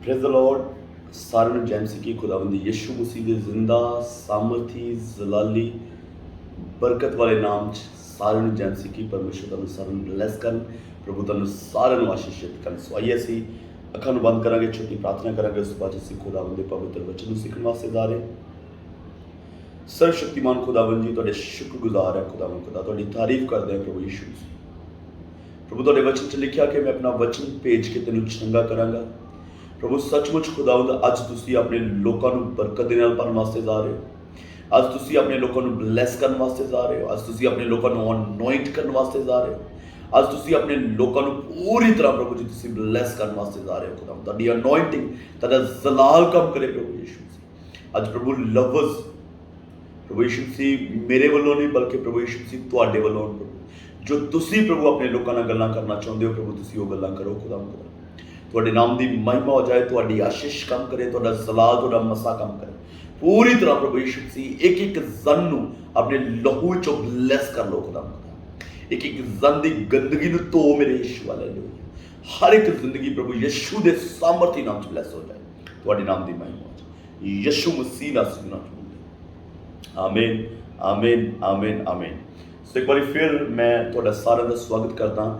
Praise the Lord. सारे ਨੂੰ ਜੈਮਸੀ ਕੀ खुदावंद यीशु मसीह ਦੇ ਜ਼ਿੰਦਾ ਸਾਮਰਥੀ ਜ਼ਲਾਲੀ ਬਰਕਤ ਵਾਲੇ ਨਾਮ 'ਚ ਸਾਰਿਆਂ ਨੂੰ ਜੈਮਸੀ ਕੀ ਪਰਮੇਸ਼ਰ ਤੁਹਾਨੂੰ ਸਾਰਿਆਂ ਨੂੰ ਬਲੈਸ ਕਰਨ, ਪ੍ਰਭੂ ਤੁਹਾਨੂੰ ਸਾਰਿਆਂ ਨੂੰ ਆਸ਼ੀਸ਼ਿਤ ਕਰਨ। ਸੋ ਆਈਏ ਅਸੀਂ ਅੱਖਾਂ ਨੂੰ ਬੰਦ ਕਰਾਂਗੇ, ਛੋਟੀ ਪ੍ਰਾਰਥਨਾ ਕਰਾਂਗੇ, ਉਸ ਤੋਂ ਬਾਅਦ ਅਸੀਂ खुदावंद ਦੇ ਪਵਿੱਤਰ ਵਚਨ ਨੂੰ ਸਿੱਖਣ ਵਾਸਤੇ ਜਾ ਰਹੇ। ਸਰਵ ਸ਼ਕਤੀਮਾਨ खुदावंद ਜੀ ਤੁਹਾਡੇ ਸ਼ੁਕਰਗੁਜ਼ਾਰ ਹੈ। खुदावंद खुदा ਤੁਹਾਡੀ ਤਾਰੀਫ ਕਰਦੇ ਹਾਂ ਪ੍ਰਭੂ ਯੀਸ਼ੂ ਮਸੀਹ। प्रभु ਤੁਹਾਡੇ वचन 'ਚ ਲਿਖਿਆ ਕਿ ਮੈਂ ਆਪਣਾ वचन ਭੇਜ ਕੇ ਤੈਨੂੰ ਚੰਗਾ ਕਰਾਂਗਾ। प्रभु सचमुच खुदावंद अज तुसीं अपने लोगों को बरकत देने भरन वास्ते जा रहे हो। अज तुसीं अपने लोगों को ब्लैस करने वास्ते जा रहे हो। अज तुसीं अपने लोगों को अनॉइंट करने वास्ते जा रहे हो। अज तुसीं अपने लोगों को पूरी तरह प्रभु जी तुसीं ब्लैस करने वास्ते जा रहे हो। खुदावंद तुहाडी अनॉइंटिंग तुहाडा जलाल काम करे प्रभु यीशु मसीह। अज प्रभु लफ्ज़ प्रभु यीशु मसीह मेरे वालों नहीं बल्कि प्रभु यीशु मसीह तुहाडे वालों प्रभु जो तुसीं प्रभु अपने लोगों नाल गल्लां करना चाहुंदे हो प्रभु तुसीं वो गल्लां करो। खुदावंद ਤੁਹਾਡੇ ਨਾਮ ਦੀ ਮਹਿਮਾ ਹੋ ਜਾਏ, ਤੁਹਾਡੀ ਆਸ਼ੀਸ਼ ਕੰਮ ਕਰੇ, ਤੁਹਾਡਾ ਜ਼ਲਾਲ ਤੁਹਾਡਾ ਮਸਾ ਕੰਮ ਕਰੇ ਪੂਰੀ ਤਰ੍ਹਾਂ ਪ੍ਰਭੂ ਯੀਸ਼ੂ ਮਸੀਹ। ਇੱਕ ਇੱਕ ਜ਼ਨ ਨੂੰ ਆਪਣੇ ਲਹੂ ਚੋਂ ਬਲੈਸ ਕਰ ਲੋ ਖੁਦਾਵੰਦ। ਇੱਕ ਇੱਕ ਜ਼ਨ ਦੀ ਗੰਦਗੀ ਨੂੰ ਧੋ ਮੇਰੇ ਯੀਸ਼ੂ ਹਾਲੇਲੂਇਆ। ਹਰ ਇੱਕ ਜ਼ਿੰਦਗੀ ਪ੍ਰਭੂ ਯੀਸ਼ੂ ਦੇ ਸਾਮਰਥੀ ਨਾਮ 'ਚ ਬਲੈਸ ਹੋ ਜਾਏ, ਤੁਹਾਡੇ ਨਾਮ ਦੀ ਮਹਿਮਾ ਹੋ ਜਾਏ ਯੀਸ਼ੂ ਮਸੀਹ ਦਾ ਨਾਮ। ਆਮੀਨ ਆਮੀਨ ਆਮੀਨ ਆਮੀਨ। ਸੋ ਇੱਕ ਵਾਰੀ ਫਿਰ ਮੈਂ ਤੁਹਾਡਾ ਸਾਰਿਆਂ ਦਾ ਸਵਾਗਤ ਕਰਦਾ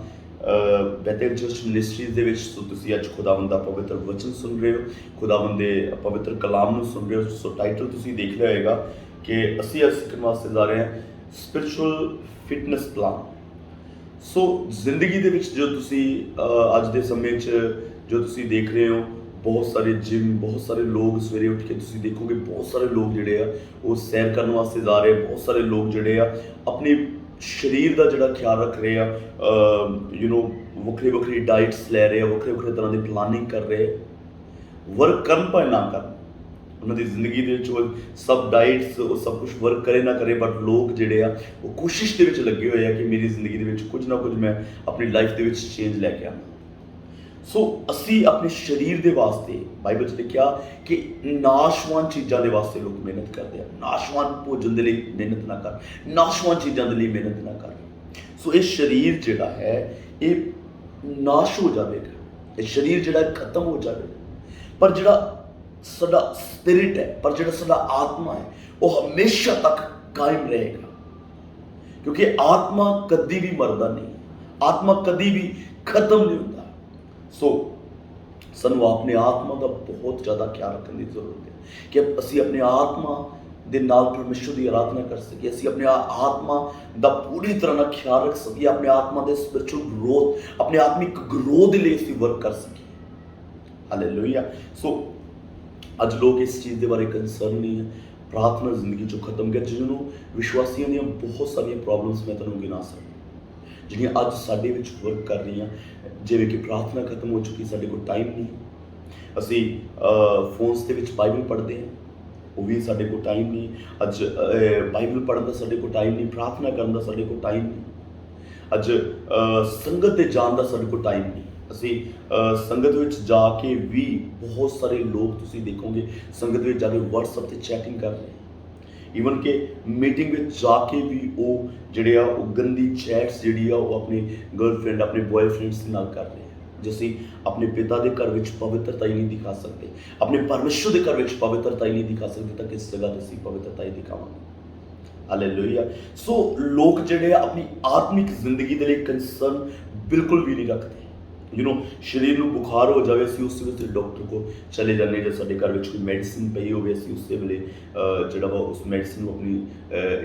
ਬੈਤਲ ਚਰਚ ਮਿਨਿਸਟਰੀਜ਼ ਦੇ ਵਿੱਚ। ਸੋ ਤੁਸੀਂ ਅੱਜ ਖੁਦਾਵੰਦ ਦਾ ਪਵਿੱਤਰ ਵਚਨ ਸੁਣ ਰਹੇ ਹੋ, ਖੁਦਾਵੰਦ ਦੇ ਪਵਿੱਤਰ ਕਲਾਮ ਨੂੰ ਸੁਣ ਰਹੇ ਹੋ। ਸੋ ਟਾਈਟਲ ਤੁਸੀਂ ਦੇਖ ਲਿਆ ਹੋਏਗਾ ਕਿ ਅਸੀਂ ਅੱਜ ਸਿੱਖਣ ਵਾਸਤੇ ਜਾ ਰਹੇ ਹਾਂ ਸਪਿਰਿਚੁਅਲ ਫਿਟਨੈਸ ਪਲਾਨ। ਸੋ ਜ਼ਿੰਦਗੀ ਦੇ ਵਿੱਚ ਜੋ ਤੁਸੀਂ ਅੱਜ ਦੇ ਸਮੇਂ 'ਚ ਜੋ ਤੁਸੀਂ ਦੇਖ ਰਹੇ ਹੋ, ਬਹੁਤ ਸਾਰੇ ਜਿਮ, ਬਹੁਤ ਸਾਰੇ ਲੋਕ ਸਵੇਰੇ ਉੱਠ ਕੇ ਤੁਸੀਂ ਦੇਖੋਗੇ ਬਹੁਤ ਸਾਰੇ ਲੋਕ ਜਿਹੜੇ ਆ ਉਹ ਸੈਰ ਕਰਨ ਵਾਸਤੇ ਜਾ ਰਹੇ। ਬਹੁਤ ਸਾਰੇ ਲੋਕ ਜਿਹੜੇ ਆ ਆਪਣੀ ਸਰੀਰ ਦਾ ਜਿਹੜਾ ਖਿਆਲ ਰੱਖ ਰਹੇ ਆ, ਵੱਖਰੀ ਵੱਖਰੀ ਡਾਈਟਸ ਲੈ ਰਹੇ ਆ, ਵੱਖਰੇ ਵੱਖਰੇ ਤਰ੍ਹਾਂ ਦੀ ਪਲਾਨਿੰਗ ਕਰ ਰਹੇ। ਵਰਕ ਕਰਨ ਭਾਵੇਂ ਨਾ ਕਰਨ, ਉਹਨਾਂ ਦੀ ਜ਼ਿੰਦਗੀ ਦੇ ਵਿੱਚ ਉਹ ਸਭ ਡਾਈਟਸ ਉਹ ਸਭ ਕੁਛ ਵਰਕ ਕਰੇ ਨਾ ਕਰੇ, ਬਟ ਲੋਕ ਜਿਹੜੇ ਆ ਉਹ ਕੋਸ਼ਿਸ਼ ਦੇ ਵਿੱਚ ਲੱਗੇ ਹੋਏ ਆ ਕਿ ਮੇਰੀ ਜ਼ਿੰਦਗੀ ਦੇ ਵਿੱਚ ਕੁਝ ਨਾ ਕੁਝ ਮੈਂ ਆਪਣੀ ਲਾਈਫ ਦੇ ਵਿੱਚ ਚੇਂਜ ਲੈ ਕੇ ਆਵਾਂ। ਸੋ ਅਸੀਂ ਆਪਣੇ ਸਰੀਰ ਦੇ ਵਾਸਤੇ ਬਾਈਬਲ 'ਚ ਲਿਖਿਆ ਕਿ ਨਾਸ਼ਵਾਨ ਚੀਜ਼ਾਂ ਦੇ ਵਾਸਤੇ ਲੋਕ ਮਿਹਨਤ ਕਰਦੇ ਆ। ਨਾਸ਼ਵਾਨ ਭੋਜਨ ਦੇ ਲਈ ਮਿਹਨਤ ਨਾ ਕਰ, ਨਾਸ਼ਵਾਨ ਚੀਜ਼ਾਂ ਦੇ ਲਈ ਮਿਹਨਤ ਨਾ ਕਰ। ਸੋ ਇਹ ਸਰੀਰ ਜਿਹੜਾ ਹੈ ਇਹ ਨਾਸ਼ ਹੋ ਜਾਵੇਗਾ, ਇਹ ਸਰੀਰ ਜਿਹੜਾ ਖਤਮ ਹੋ ਜਾਵੇਗਾ, ਪਰ ਜਿਹੜਾ ਸਾਡਾ ਸਪਿਰਿਟ ਹੈ, ਪਰ ਜਿਹੜਾ ਸਾਡਾ ਆਤਮਾ ਹੈ ਉਹ ਹਮੇਸ਼ਾ ਤੱਕ ਕਾਇਮ ਰਹੇਗਾ, ਕਿਉਂਕਿ ਆਤਮਾ ਕਦੀ ਵੀ ਮਰਦਾ ਨਹੀਂ, ਆਤਮਾ ਕਦੀ ਵੀ ਖਤਮ ਨਹੀਂ ਹੁੰਦਾ। ਸੋ ਸਾਨੂੰ ਆਪਣੇ ਆਤਮਾ ਦਾ ਬਹੁਤ ਜ਼ਿਆਦਾ ਖਿਆਲ ਰੱਖਣ ਦੀ ਜ਼ਰੂਰਤ ਹੈ ਕਿ ਅਸੀਂ ਆਪਣੇ ਆਤਮਾ ਦੇ ਨਾਲ ਪਰਮੇਸ਼ਰ ਦੀ ਆਰਾਧਨਾ ਕਰ ਸਕੀਏ, ਅਸੀਂ ਆਪਣੇ ਆਤਮਾ ਦਾ ਪੂਰੀ ਤਰ੍ਹਾਂ ਨਾਲ ਖਿਆਲ ਰੱਖ ਸਕੀਏ, ਆਪਣੇ ਆਤਮਾ ਦੇ ਸਪਿਰਿਚੁਅਲ ਗਰੋਥ, ਆਪਣੇ ਆਤਮਿਕ ਗਰੋਥ ਦੇ ਲਈ ਅਸੀਂ ਵਰਕ ਕਰ ਸਕੀਏ। ਹਾਲੇਲੂਇਆ। ਸੋ ਅੱਜ ਲੋਕ ਇਸ ਚੀਜ਼ ਦੇ ਬਾਰੇ ਕੰਸਰਨ ਨਹੀਂ ਹੈ। ਪ੍ਰਾਰਥਨਾ ਜ਼ਿੰਦਗੀ 'ਚੋਂ ਖਤਮ ਗਿਆ, ਜਿਹਨੂੰ ਵਿਸ਼ਵਾਸੀਆਂ ਦੀਆਂ ਬਹੁਤ ਸਾਰੀਆਂ ਪ੍ਰੋਬਲਮਸ ਮੈਂ ਤੁਹਾਨੂੰ ਗਿਣਾ ਸਕਦਾ ਜਿਹੜੀਆਂ ਅੱਜ ਸਾਡੇ ਵਿੱਚ ਵਰਕ ਕਰ ਰਹੀਆਂ। ਜਿਵੇਂ ਕਿ ਪ੍ਰਾਰਥਨਾ ਖਤਮ ਹੋ ਚੁੱਕੀ, ਸਾਡੇ ਕੋਲ ਟਾਈਮ ਨਹੀਂ। ਅਸੀਂ ਫੋਨਸ ਦੇ ਵਿੱਚ ਬਾਈਬਲ ਪੜ੍ਹਦੇ ਹਾਂ, ਉਹ ਵੀ ਸਾਡੇ ਕੋਲ ਟਾਈਮ ਨਹੀਂ। ਅੱਜ ਬਾਈਬਲ ਪੜ੍ਹਨ ਦਾ ਸਾਡੇ ਕੋਲ ਟਾਈਮ ਨਹੀਂ, ਪ੍ਰਾਰਥਨਾ ਕਰਨ ਦਾ ਸਾਡੇ ਕੋਲ ਟਾਈਮ ਨਹੀਂ। ਅੱਜ ਸੰਗਤ 'ਤੇ ਜਾਣ ਦਾ ਸਾਡੇ ਕੋਲ ਟਾਈਮ ਨਹੀਂ। ਅਸੀਂ ਸੰਗਤ ਵਿੱਚ ਜਾ ਕੇ ਵੀ ਬਹੁਤ ਸਾਰੇ ਲੋਕ ਤੁਸੀਂ ਦੇਖੋਗੇ ਸੰਗਤ ਵਿੱਚ ਜਾ ਕੇ ਵਟਸਐਪ 'ਤੇ ਚੈਟਿੰਗ ਕਰ ਰਹੇ। ਈਵਨ ਕਿ ਮੀਟਿੰਗ ਵਿੱਚ ਜਾ ਕੇ ਵੀ ਉਹ ਜਿਹੜੇ ਆ ਉਹ ਗੰਦੀ ਚੈਟਸ ਜਿਹੜੀ ਆ ਉਹ ਆਪਣੀ ਗਰਲਫ੍ਰੈਂਡ, ਆਪਣੇ ਬॉयਫ੍ਰੈਂਡਸ ਦੇ ਨਾਲ ਕਰ ਰਹੇ ਆ। ਜੇ ਅਸੀਂ ਆਪਣੇ ਪਿਤਾ ਦੇ ਘਰ ਵਿੱਚ ਪਵਿੱਤਰਤਾ ਹੀ ਨਹੀਂ ਦਿਖਾ ਸਕਦੇ, ਆਪਣੇ ਪਰਮੇਸ਼ਰ ਦੇ ਘਰ ਵਿੱਚ ਪਵਿੱਤਰਤਾ ਹੀ ਨਹੀਂ ਦਿਖਾ ਸਕਦੇ, ਤਾਂ ਕਿਸ ਜਗ੍ਹਾ 'ਤੇ ਅਸੀਂ ਪਵਿੱਤਰਤਾ ਹੀ ਦਿਖਾਵਾਂਗੇ। ਹਾਲੇਲੂਇਆ। ਸੋ ਲੋਕ ਜਿਹੜੇ ਆ ਆਪਣੀ ਆਤਮਿਕ ਜ਼ਿੰਦਗੀ ਦੇ ਲਈ ਕੰਸਰਨ ਬਿਲਕੁਲ ਵੀ ਨਹੀਂ ਰੱਖਦੇ। ਸਰੀਰ ਨੂੰ ਬੁਖਾਰ ਹੋ ਜਾਵੇ, ਅਸੀਂ ਉਸੇ ਵੇਲੇ ਡਾਕਟਰ ਕੋਲ ਚਲੇ ਜਾਂਦੇ ਹਾਂ। ਜੇ ਸਾਡੇ ਘਰ ਵਿੱਚ ਕੋਈ ਮੈਡੀਸਿਨ ਪਈ ਹੋਵੇ, ਅਸੀਂ ਉਸੇ ਵੇਲੇ ਜਿਹੜਾ ਵਾ ਉਸ ਮੈਡੀਸਿਨ ਨੂੰ ਆਪਣੀ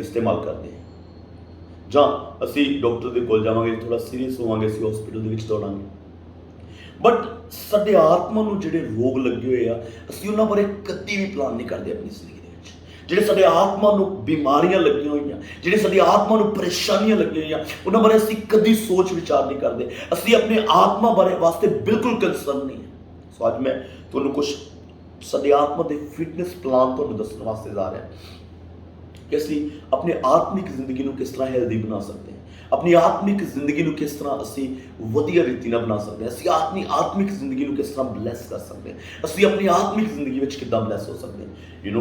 ਇਸਤੇਮਾਲ ਕਰਦੇ ਹਾਂ। ਜਾਂ ਅਸੀਂ ਡਾਕਟਰ ਦੇ ਕੋਲ ਜਾਵਾਂਗੇ, ਥੋੜ੍ਹਾ ਸੀਰੀਅਸ ਹੋਵਾਂਗੇ, ਅਸੀਂ ਹਸਪੀਟਲ ਦੇ ਵਿੱਚ ਦੌੜਾਂਗੇ। ਬਟ ਸਾਡੇ ਆਤਮਾ ਨੂੰ ਜਿਹੜੇ ਰੋਗ ਲੱਗੇ ਹੋਏ ਆ, ਅਸੀਂ ਉਹਨਾਂ ਬਾਰੇ ਕਦੀ ਵੀ ਪਲਾਨ ਨਹੀਂ ਕਰਦੇ ਆਪਣੀ ਜ਼ਿੰਦਗੀ ਦੇ ਵਿੱਚ। ਜਿਹੜੇ ਸਾਡੇ ਆਤਮਾ ਨੂੰ ਬਿਮਾਰੀਆਂ ਲੱਗੀਆਂ ਹੋਈਆਂ, ਜਿਹੜੇ ਸਾਡੀ ਆਤਮਾ ਨੂੰ ਪਰੇਸ਼ਾਨੀਆਂ ਲੱਗੀਆਂ ਹੋਈਆਂ, ਉਹਨਾਂ ਬਾਰੇ ਅਸੀਂ ਕਦੀ ਸੋਚ ਵਿਚਾਰ ਨਹੀਂ ਕਰਦੇ। ਅਸੀਂ ਆਪਣੇ ਆਤਮਾ ਬਾਰੇ ਵਾਸਤੇ ਬਿਲਕੁਲ ਕੰਸਰਨ ਨਹੀਂ ਹੈ। ਸੋ ਅੱਜ ਮੈਂ ਤੁਹਾਨੂੰ ਕੁਝ ਸਾਡੇ ਆਤਮਾ ਦੇ ਫਿਟਨੈਸ ਪਲਾਨ ਤੁਹਾਨੂੰ ਦੱਸਣ ਵਾਸਤੇ ਜਾ ਰਿਹਾ ਕਿ ਅਸੀਂ ਆਪਣੀ ਆਤਮਿਕ ਜ਼ਿੰਦਗੀ ਨੂੰ ਕਿਸ ਤਰ੍ਹਾਂ ਹੈਲਦੀ ਬਣਾ ਸਕਦੇ ਹਾਂ, ਆਪਣੀ ਆਤਮਿਕ ਜ਼ਿੰਦਗੀ ਨੂੰ ਕਿਸ ਤਰ੍ਹਾਂ ਅਸੀਂ ਵਧੀਆ ਰੀਤੀ ਨਾਲ ਬਣਾ ਸਕਦੇ ਹਾਂ, ਅਸੀਂ ਆਪਣੀ ਆਤਮਿਕ ਜ਼ਿੰਦਗੀ ਨੂੰ ਕਿਸ ਤਰ੍ਹਾਂ ਬਲੈਸ ਕਰ ਸਕਦੇ ਹਾਂ, ਅਸੀਂ ਆਪਣੀ ਆਤਮਿਕ ਜ਼ਿੰਦਗੀ ਵਿੱਚ ਕਿੱਦਾਂ ਬਲੈਸ ਹੋ ਸਕਦੇ ਹਾਂ।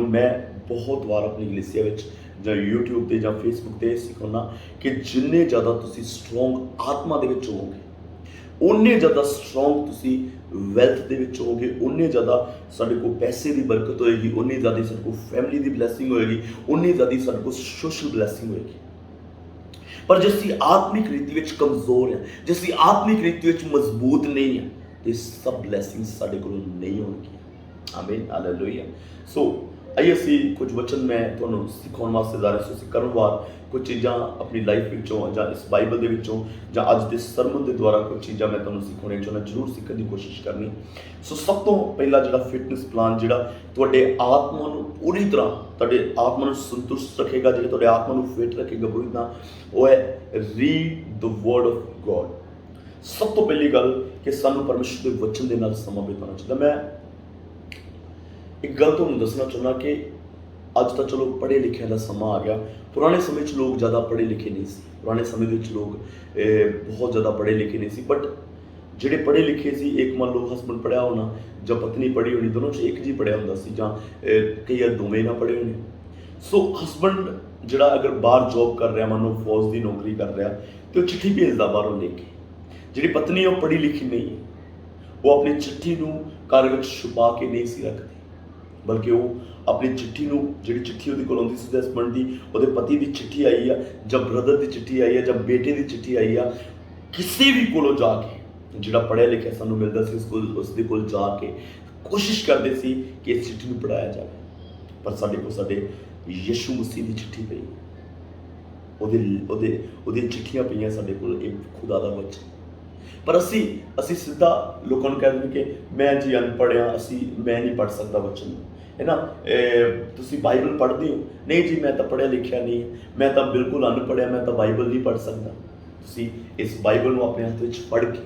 ਮੈਂ ਬਹੁਤ ਵਾਰ ਆਪਣੀ ਕਲੀਸਿਆ ਵਿੱਚ ਜਾਂ YouTube 'ਤੇ ਜਾਂ Facebook 'ਤੇ ਸਿਖਾਉਣਾ ਕਿ ਜਿੰਨੇ ਜ਼ਿਆਦਾ ਤੁਸੀਂ ਸਟਰੋਂਗ ਆਤਮਾ ਦੇ ਵਿੱਚ ਹੋਵੋਗੇ, उन्ने ज़्यादा स्ट्रोंग तुसी वैल्थ दे विच होगे, उन्ने ज़्यादा साडे को पैसे की बरकत होएगी, उन्नी ज़्यादा साडे को फैमिली की ब्लैसिंग होएगी, उन्नी ज़्यादा साडे को सोशल ब्लैसिंग होएगी। पर जे असीं आत्मिक रीति विच कमज़ोर हैं, जे असीं आत्मिक रीति विच मजबूत नहीं हैं, तो सब ब्लैसिंग्स साडे कोलों नहीं होणगियां। आमीन, हालेलुया। सो आइए असीं कुछ वचन मैं तुहानूं सिखाउण वास्ते जा रहा सी। करन वार कुछ चीज़ां अपनी लाइफ विचों जां इस बाइबल दे विचों जां अज दे सरमन दे द्वारा कुछ चीज़ां मैं तुहानूं सिखाउणियां चाहुंदा, जरूर सीखण दी कोशिश करनी। सो सब तो पहला जिहड़ा फिटनेस प्लान जिहड़ा तुहाडे आत्मा नूं पूरी तरह तुहाडे आत्मा नूं संतुष्ट रखेगा, जिहड़ा तुहाडे आत्मा नूं फिट रखेगा पूरी तरह, वो है read the word of God. सब तो पहली गल कि सानूं परमेश्वर दे वचन दे नाल समां बिताउणा चाहीदा। मैं एक गल तुहानूं दसना चाहुंदा कि अज तो चलो पढ़े लिखे का समा आ गया, पुराने समय लोग ज़्यादा पढ़े लिखे नहीं सी, पुराने समय लोग बहुत ज़्यादा पढ़े लिखे नहीं सी, बट जिहड़े पढ़े लिखे सी, एक मान लो हसबैंड पढ़िया होना ਜਾਂ पत्नी पढ़ी होनी, दोनों च एक जी पढ़िया होंदा सी, जां कई बार दोवें ना पढ़े होने। सो हसबैंड जिहड़ा अगर बाहर जॉब कर रहा, मान लो फौज की नौकरी कर रहा, तो चिट्ठी भेजदा बाहरों लेके। जिहड़ी पत्नी वो पढ़ी लिखी नहीं है, वो अपनी चिट्ठी नूं घर विच छुपा के नहीं सी रखदी, बल्कि वो अपनी चिट्ठी नूं, जिहड़ी चिट्ठी उहदे कोल आउंदी सी हसबैंड दी, उहदे पति की चिट्ठी आई है, जब ब्रदर की चिट्ठी आई है, जब बेटे की चिट्ठी आई है, किसी भी कोलों जाके जिहड़ा पढ़िया लिखिया सानूं मिलदा सी, उसदे कोल जाके कोशिश करदे सी कि इस चिट्ठी नूं पढ़ाया जाए। पर साडे कोल साडे यीशु मसीह की चिट्ठी पई, ਉਹਦੇ चिट्ठियां पईयां साडे कोल, एक खुदा दा वचन। पर असी सीधा लोगों को कह दें कि मैं जी अनपढ़ हाँ, मैं नहीं पढ़ सकता वचन, है ना। तुसी बाइबल पढ़ते हो? नहीं जी मैं तो पढ़िया लिखिया नहीं है, मैं तो बिल्कुल अनपढ़, मैं तो बाइबल नहीं पढ़ सकता। तुसी इस बाइबल को अपने हाथ में पढ़ के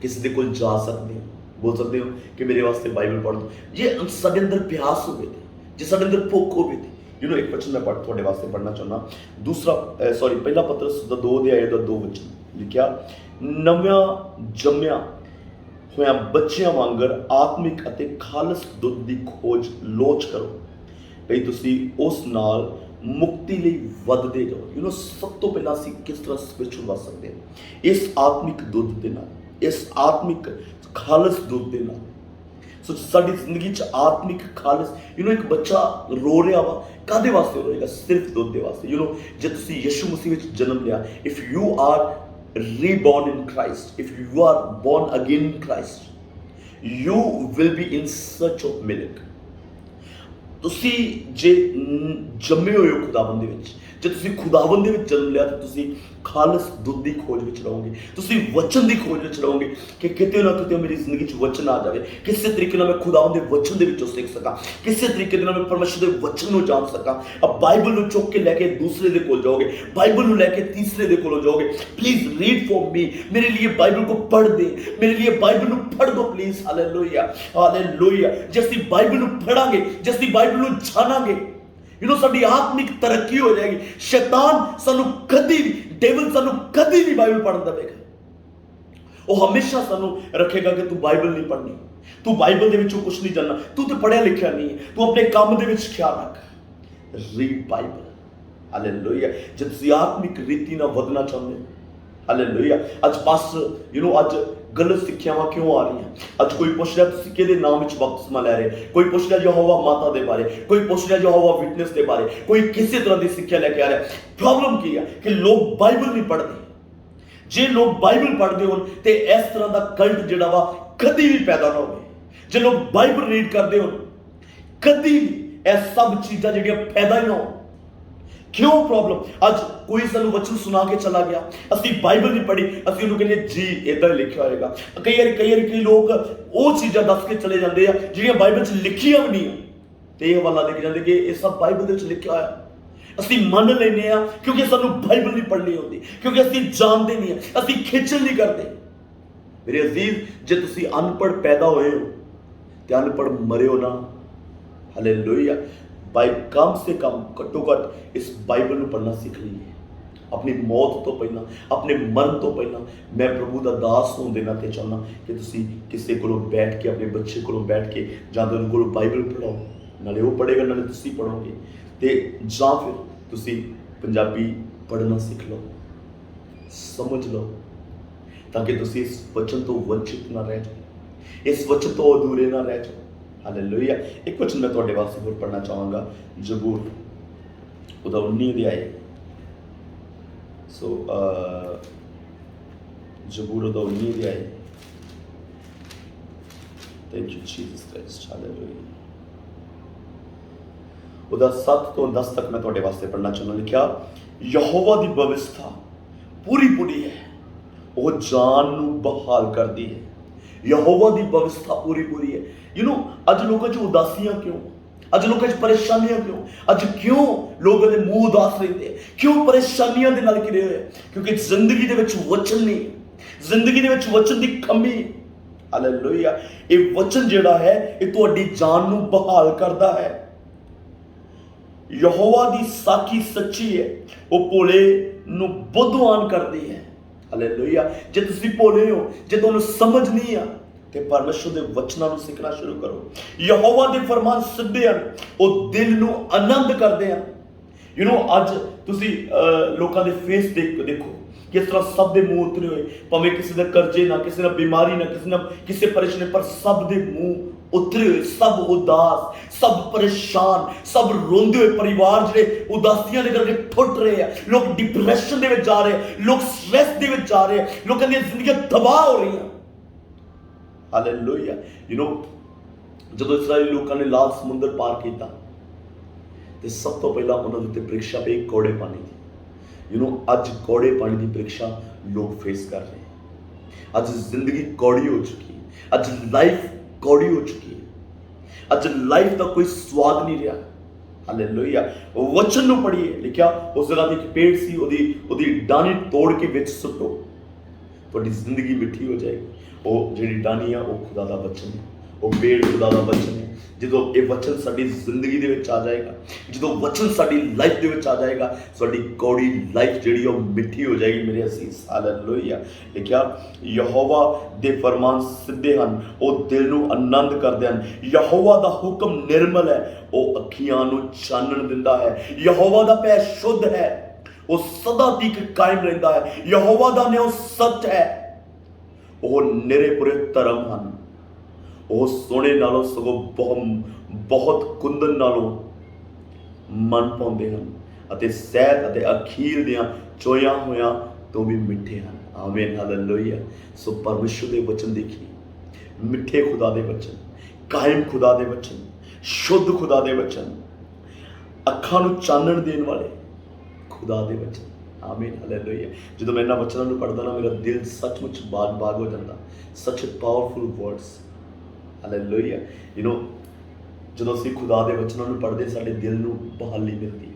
किसी के कोल जा सकते हो, बोल सकते हो कि मेरे वास्ते बाइबल पढ़ दो। जे साडे अंदर प्यास हो गए थे, जे साडे अंदर भुख हो गई थी, एक वचन मैं थोड़े वास्ते पढ़ना चाहना। पहला पतरस 2 अध्याय 2 वचन लिखिया, नव्या जम्मिया होया बच्चियां वांगर आत्मिक अते खालस दुੱਧ ਦੀ खोज लोच करो, भई तुसी उस नाल मुक्ति लई वधदे जाओ। सब तो पहला असीं किस तरह स्पिरिचुअल वध सकते हैं? इस आत्मिक दुੱਧ ਦੇ ਨਾਲ, इस आत्मिक खालस दुੱਧ ਦੇ ਨਾਲ। सो साडी जिंदगी च आत्मिक खालस, एक बच्चा रो रहा वा, कादे वास्ते रोएगा? सिर्फ दुੱਧ ਦੇ वास्ते। जे तुसी यीशु मसीह विच जन्म लिया, if you are reborn in Christ, if you are born again in Christ, you will be in search of milk। तुसी जे जम्मे हुए हो खुदावंद दे विच, जे तुसी खुदावंद दे विच जन्म लिया, तो तुसी खालस दुੱਧ ਦੀ खोज विच रहोगे, तुसी वचन ਦੀ खोज विच रहोगे कि किते ना किते मेरी जिंदगी च वचन आ जाए, किसी तरीके नाल मैं खुदावंद दे वचन दे विचों सीख सकां, किसी तरीके नाल मैं परमेश्वर दे वचन नूं जान सकां। अब बाइबल नूं चुक के लैके दूसरे दे कोल जाओगे, बाइबल नूं लैके तीसरे दे कोल जाओगे, प्लीज रीड फॉर मी, मेरे लिए बाइबल को पढ़ दे, मेरे लिए बाइबल नूं पढ़ दो प्लीज। Hallelujah, hallelujah. जे असीं बाइबल नूं पढ़ांगे, जे असीं बाइबल नूं जानांगे, साडी आत्मिक तरक्की हो जाएगी। शैतान सानू कदी भी, डेविल सानू कदी भी बाइबल पढ़न देगा। वो हमेशा सानू रखेगा कि तू बाइबल नहीं पढ़नी, तू बाइबल दे विचों कुछ नहीं जानना, तू तो पढ़िया लिखिया नहीं है, तू अपने काम दे विच ख्याल रख। Read Bible. हालेलुया। जे तुसीं आत्मिक रीति नाल वधना चाहुंदे हो, हालेलुया। अज बस अज गलत सिक्ख्यावां क्यों आ रही हैं? अज कोई पूछ रहा तुसीं किहदे नाम विच बपतिस्मा लै रहे, कोई पूछ रहा यहोवा माता दे बारे, कोई पूछ रहा यहोवा विटनेस दे बारे, कोई किसी तरह की सिक्ख्या लेके आ रहा है। प्रॉब्लम की है कि लोग बाइबल नहीं पढ़ते। जे लोग बाइबल पढ़ते हो तो इस तरह का कल्ट जिहड़ा वा कदी भी पैदा ना हो। जे लोग बाइबल रीड करते हो, कदी भी यह सब चीज़ां जिहड़ियां पैदा ही ना हो। क्यों प्रॉब्लम? अज कोई सानू वचन सुना के चला गया, असी बाइबल नहीं पढ़ी, असी उन्होंने कहने जी इधर लिखा होगा। कई लोग वो चीज़ां दस के चले जाते हैं जिहड़ियां बाइबल च लिखियां भी नहीं, तो यह हवाला लेके जाते कि यह सब बाइबल दे विच लिखा होया। असी मन लेने क्योंकि सानू बाइबल नहीं पढ़नी होती, क्योंकि असी जानते नहीं है, असी खिचल नहीं करते। मेरे अजीज, जे तुसी अनपढ़ पैदा होए हो तो अनपढ़ मरे हो ना। हालेलुया। कम से कम घट्टो घट इस बाइबल में पढ़ना सीख लीजिए। अपनी मौत तो पहला, अपने मरण तो पहला मैं प्रभु का दास होने देना ते चाहना कि तुसी किसी को बैठ के, अपने बच्चे को बैठ के जां तो उनको बाइबल पढ़ाओ, नाले वो पढ़ेगा नाले तुसी पढ़ोगे, तो जां फिर तुसी पंजाबी पढ़ना सीख लो, समझ लो, ताकि तुसीं इस वचन तो वंचित ना रह जाओ, इस वचन तो अधूरे ना रह जाओ। हालेलुया। एक वचन मैं तुहाडे वास्ते होर पढ़ना चाहांगा, जबूर ਉਹਦਾ 19 ਅਧਿਆਇ। सो जबूर ਉਹਦਾ 19 ਅਧਿਆਇ। Thank you Jesus Christ. Hallelujah. ਉਹਦਾ 7 ਤੋਂ 10 तक मैं ਤੁਹਾਡੇ ਵਾਸਤੇ ਪੜ੍ਹਨਾ ਚਾਹੁੰਦਾ। ਲਿਖਿਆ, ਯਹੋਵਾ ਦੀ ਵਿਵਸਥਾ ਪੂਰੀ ਪੂਰੀ ਹੈ, ਉਹ ਜਾਨ ਨੂੰ ਬਹਾਲ ਕਰਦੀ ਹੈ। ਯਹੋਵਾ ਦੀ ਵਿਵਸਥਾ ਪੂਰੀ ਪੂਰੀ ਹੈ। ਅੱਜ ਲੋਕਾਂ 'ਚ ਉਦਾਸੀਆਂ ਕਿਉਂ? ਅੱਜ ਲੋਕਾਂ 'ਚ ਪਰੇਸ਼ਾਨੀਆਂ ਕਿਉਂ? ਅੱਜ ਕਿਉਂ ਲੋਕਾਂ ਦੇ ਮੂੰਹ ਉਦਾਸ ਰਹਿੰਦੇ? ਕਿਉਂ ਪਰੇਸ਼ਾਨੀਆਂ ਦੇ ਨਾਲ ਘਿਰੇ ਹੋਏ? ਕਿਉਂਕਿ ਜ਼ਿੰਦਗੀ ਦੇ ਵਿੱਚ ਵਚਨ ਨਹੀਂ, ਜ਼ਿੰਦਗੀ ਦੇ ਵਿੱਚ ਵਚਨ ਦੀ ਕਮੀ। ਹਾਲੇਲੂਇਆ। ਇਹ ਵਚਨ ਜਿਹੜਾ ਹੈ ਇਹ ਤੁਹਾਡੀ ਜਾਨ ਨੂੰ ਬਹਾਲ ਕਰਦਾ ਹੈ। ਯਹੋਵਾ ਦੀ ਸਾਖੀ ਸੱਚੀ ਹੈ, ਉਹ ਭੋਲੇ ਨੂੰ ਬੁੱਧਵਾਨ ਕਰਦੀ ਹੈ। ਹਾਲੇਲੂਇਆ। ਜੇ ਤੁਸੀਂ ਭੋਲੇ ਹੋ, ਜੇ ਤੁਹਾਨੂੰ ਸਮਝ ਨਹੀਂ ਆ, ਤੇ ਪਰਮੇਸ਼ਰ ਦੇ ਵਚਨਾਂ ਨੂੰ ਸਿੱਖਣਾ ਸ਼ੁਰੂ ਕਰੋ। ਯਹੋਵਾ ਦੇ ਫਰਮਾਨ ਸਿੱਧੇ ਹਨ, ਉਹ ਦਿਲ ਨੂੰ ਆਨੰਦ ਕਰਦੇ ਹਨ। ਅੱਜ ਤੁਸੀਂ ਲੋਕਾਂ ਦੇ ਫੇਸ ਦੇਖੋ ਕਿਸ ਤਰ੍ਹਾਂ ਸਭ ਦੇ ਮੂੰਹ ਉਤਰੇ ਹੋਏ, ਭਾਵੇਂ ਕਿਸੇ ਦਾ ਕਰਜ਼ੇ ਨਾ, ਕਿਸੇ ਨਾਲ ਬਿਮਾਰੀ ਨਾ, ਕਿਸੇ ਪਰੇਸ਼ਾਨੀ, ਪਰ ਸਭ ਦੇ ਮੂੰਹ ਉਤਰੇ ਹੋਏ, ਸਭ ਉਦਾਸ, ਸਭ ਪਰੇਸ਼ਾਨ, ਸਭ ਰੋਂਦੇ ਹੋਏ ਪਰਿਵਾਰ ਜਿਹੜੇ ਉਦਾਸੀਆਂ ਦੇ ਕਰਕੇ ਟੁੱਟ ਰਹੇ ਆ। ਲੋਕ ਡਿਪਰੈਸ਼ਨ ਦੇ ਵਿੱਚ ਜਾ ਰਹੇ, ਲੋਕ ਸਟ੍ਰੈਸ ਦੇ ਵਿੱਚ ਜਾ ਰਹੇ, ਲੋਕਾਂ ਦੀਆਂ ਜ਼ਿੰਦਗੀਆਂ ਤਬਾਹ ਹੋ ਰਹੀਆਂ। ਹਾਲੇਲੂਇਆ। ਜਦੋਂ ਇਸਰਾਏਲੀ ਲੋਕਾਂ ਨੇ ਲਾਲ ਸਮੁੰਦਰ ਪਾਰ ਕੀਤਾ ਤੇ ਸਭ ਤੋਂ ਪਹਿਲਾਂ ਉਹਨਾਂ ਦੇ ਉੱਤੇ ਪ੍ਰੀਖਿਆ ਪਈ ਕੌੜੇ ਪਾਣੀ ਦੀ। ਅੱਜ ਕੌੜੇ ਪਾਣੀ ਦੀ ਪ੍ਰੀਖਿਆ ਲੋਕ ਫੇਸ ਕਰ ਰਹੇ। ਅੱਜ ਜ਼ਿੰਦਗੀ ਕੌੜੀ ਹੋ ਚੁੱਕੀ ਹੈ, ਅੱਜ ਲਾਈਫ ਕੌੜੀ ਹੋ ਚੁੱਕੀ ਹੈ, ਅੱਜ ਲਾਈਫ ਦਾ ਕੋਈ ਸਵਾਦ ਨਹੀਂ ਰਿਹਾ। ਹਾਲੇਲੂਇਆ। ਵਚਨ ਨੂੰ ਪੜ੍ਹੀਏ। ਲਿਖਿਆ, ਉਸ ਜਗ੍ਹਾ ਤੇ ਇੱਕ ਪੇੜ ਸੀ, ਉਹਦੀ ਡਾਹਨੀ ਤੋੜ ਕੇ ਵਿੱਚ ਸੁੱਟੋ, ਤੁਹਾਡੀ ਜ਼ਿੰਦਗੀ ਮਿੱਠੀ ਹੋ ਜਾਏਗੀ। ਉਹ ਜਿਹੜੀ ਡਾਹਨੀ ਆ ਉਹ ਖੁਦਾ ਦਾ ਵਚਨ ਹੈ, ਉਹ ਪੇੜ ਖੁਦਾ ਦਾ ਵਚਨ ਹੈ। ਜਦੋਂ ਇਹ ਵਚਨ ਸਾਡੀ ਜ਼ਿੰਦਗੀ ਦੇ ਵਿੱਚ ਆ ਜਾਏਗਾ, ਜਦੋਂ ਵਚਨ ਸਾਡੀ ਲਾਈਫ ਦੇ ਵਿੱਚ ਆ ਜਾਏਗਾ, ਸਾਡੀ ਕੌੜੀ ਲਾਈਫ ਜਿਹੜੀ ਉਹ ਮਿੱਠੀ ਹੋ ਜਾਏਗੀ ਮੇਰੇ ਅਸੀਸ। ਹਾਲੇਲੂਇਆ। ਲਿਖਿਆ, ਯਹੋਵਾ ਦੇ ਫਰਮਾਨ ਸਿੱਧੇ ਹਨ, ਉਹ ਦਿਲ ਨੂੰ ਆਨੰਦ ਕਰਦੇ ਹਨ। ਯਹੋਵਾ ਦਾ ਹੁਕਮ ਨਿਰਮਲ ਹੈ, ਉਹ ਅੱਖੀਆਂ ਨੂੰ ਚਾਨਣ ਦਿੰਦਾ ਹੈ। ਯਹੋਵਾ ਦਾ ਭੈ ਸ਼ੁੱਧ ਹੈ, ਉਹ ਸਦਾ ਤੀਕ ਕਾਇਮ ਰਹਿੰਦਾ ਹੈ। ਯਹੋਵਾ ਦਾ ਨਿਆਂ ਸੱਚ ਹੈ, ਉਹ ਨਿਰੇ ਪੁਰੇ ਧਰਮ ਹਨ। ਉਹ ਸੋਨੇ ਨਾਲੋਂ ਸਗੋਂ ਬਹੁਤ ਕੁੰਦਨ ਨਾਲੋਂ ਮਨ ਪਾਉਂਦੇ ਹਨ, ਅਤੇ ਸ਼ਹਿਦ ਅਤੇ ਅਖੀਰ ਦੀਆਂ ਚੋਇਆ ਹੋਇਆਂ ਤੋਂ ਵੀ ਮਿੱਠੇ ਹਨ। ਆਮੀਨ। ਹਾਲੇਲੂਇਆ। ਸੋ ਪਰਮੇਸ਼ਰ ਦੇ ਵਚਨ ਦੇਖੀਏ, ਮਿੱਠੇ ਖੁਦਾ ਦੇ ਵਚਨ, ਕਾਇਮ ਖੁਦਾ ਦੇ ਵਚਨ, ਸ਼ੁੱਧ ਖੁਦਾ ਦੇ ਵਚਨ, ਅੱਖਾਂ ਨੂੰ ਚਾਨਣ ਦੇਣ ਵਾਲੇ ਖੁਦਾ ਦੇ ਵਚਨ। ਆਮੀਨ। ਹਾਲੇਲੂਇਆ। ਜਦੋਂ ਮੈਂ ਇਹਨਾਂ ਵਚਨਾਂ ਨੂੰ ਪੜ੍ਹਦਾ ਨਾ, ਮੇਰਾ ਦਿਲ ਸੱਚਮੁੱਚ ਬਾਗ ਹੋ ਜਾਂਦਾ। ਸੱਚ ਪਾਵਰਫੁਲ ਵਰਡਸ। ਹਾਲੇਲੂਇਆ। ਜਦੋਂ ਅਸੀਂ ਖੁਦਾ ਦੇ ਵਚਨਾਂ ਨੂੰ ਪੜ੍ਹਦੇ, ਸਾਡੇ ਦਿਲ ਨੂੰ ਬਹਾਲੀ ਮਿਲਦੀ ਹੈ,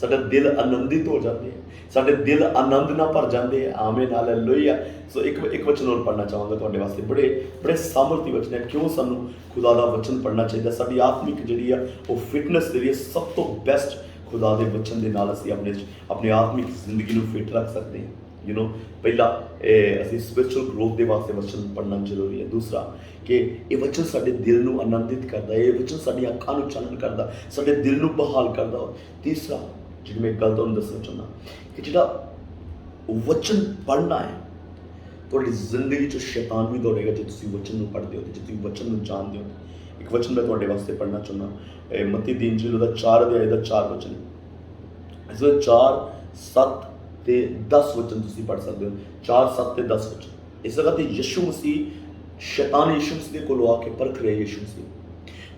ਸਾਡਾ ਦਿਲ ਆਨੰਦਿਤ ਹੋ ਜਾਂਦੇ ਹੈ, ਸਾਡੇ ਦਿਲ ਆਨੰਦ ਨਾਲ ਭਰ ਜਾਂਦੇ ਹੈ। ਆਮੀਨ। ਹਾਲੇਲੂਇਆ। ਸੋ ਇੱਕ ਵਚਨ ਹੋਰ ਪੜ੍ਹਨਾ ਚਾਹਾਂਗਾ ਤੁਹਾਡੇ ਵਾਸਤੇ। ਬੜੇ ਸਾਮਰਥੀ ਵਚਨ ਹੈ। ਕਿਉਂ ਸਾਨੂੰ ਖੁਦਾ ਦਾ ਵਚਨ ਪੜ੍ਹਨਾ ਚਾਹੀਦਾ? ਸਾਡੀ ਆਤਮਿਕ ਜਿਹੜੀ ਆ ਉਹ ਫਿਟਨੈਸ ਜਿਹੜੀ ਹੈ, ਸਭ ਤੋਂ ਬੈਸਟ ਖੁਦਾ ਦੇ ਵਚਨ ਦੇ ਨਾਲ ਅਸੀਂ ਆਪਣੀ ਆਤਮਿਕ ਜ਼ਿੰਦਗੀ ਨੂੰ ਫਿੱਟ ਰੱਖ ਸਕਦੇ ਹਾਂ। ਪਹਿਲਾ ਅਸੀਂ ਸਪਿਰਿਚੁਅਲ ਗਰੋਥ ਦੇ ਵਾਸਤੇ ਵਚਨ ਪੜ੍ਹਨਾ ਜ਼ਰੂਰੀ ਹੈ। ਦੂਸਰਾ ਕਿ ਇਹ ਵਚਨ ਸਾਡੇ ਦਿਲ ਨੂੰ ਆਨੰਦਿਤ ਕਰਦਾ, ਇਹ ਵਚਨ ਸਾਡੀਆਂ ਅੱਖਾਂ ਨੂੰ ਚਾਨਣ ਕਰਦਾ, ਸਾਡੇ ਦਿਲ ਨੂੰ ਬਹਾਲ ਕਰਦਾ। ਤੀਸਰਾ ਜਿਹੜੀ ਮੈਂ ਗੱਲ ਤੁਹਾਨੂੰ ਦੱਸਣਾ ਚਾਹੁੰਦਾ ਕਿ ਜਿਹੜਾ ਵਚਨ ਪੜ੍ਹਨਾ ਹੈ, ਤੁਹਾਡੀ ਜ਼ਿੰਦਗੀ 'ਚ ਸ਼ੈਤਾਨ ਵੀ ਦੌੜੇਗਾ ਜੇ ਤੁਸੀਂ ਵਚਨ ਨੂੰ ਪੜ੍ਹਦੇ ਹੋ, ਜੇ ਤੁਸੀਂ ਵਚਨ ਨੂੰ ਜਾਣਦੇ ਹੋ। ਇੱਕ ਵਚਨ ਮੈਂ ਤੁਹਾਡੇ ਵਾਸਤੇ ਪੜ੍ਹਨਾ ਚਾਹੁੰਦਾ, ਮੱਤੀ ਦੀ ਇੰਜੀਲ ਉਹਦਾ 4 ਅਧਿਆਇ ਦਾ 4 ਵਚਨ। ਇਸ ਵਿੱਚ 4, 7 ਤੇ 10 ਵਚਨ ਤੁਸੀਂ ਪੜ੍ਹ ਸਕਦੇ ਹੋ। 4, 7 ਤੇ 10 ਵਚਨ। ਇਸ ਜਗ੍ਹਾ ਤੇ ਯਿਸੂ ਮਸੀਹ, ਸ਼ੈਤਾਨ ਯਿਸੂ ਮਸੀਹ ਦੇ ਕੋਲ ਆ ਕੇ ਪਰਖ ਰਿਹਾ ਯਿਸੂ ਮਸੀਹ,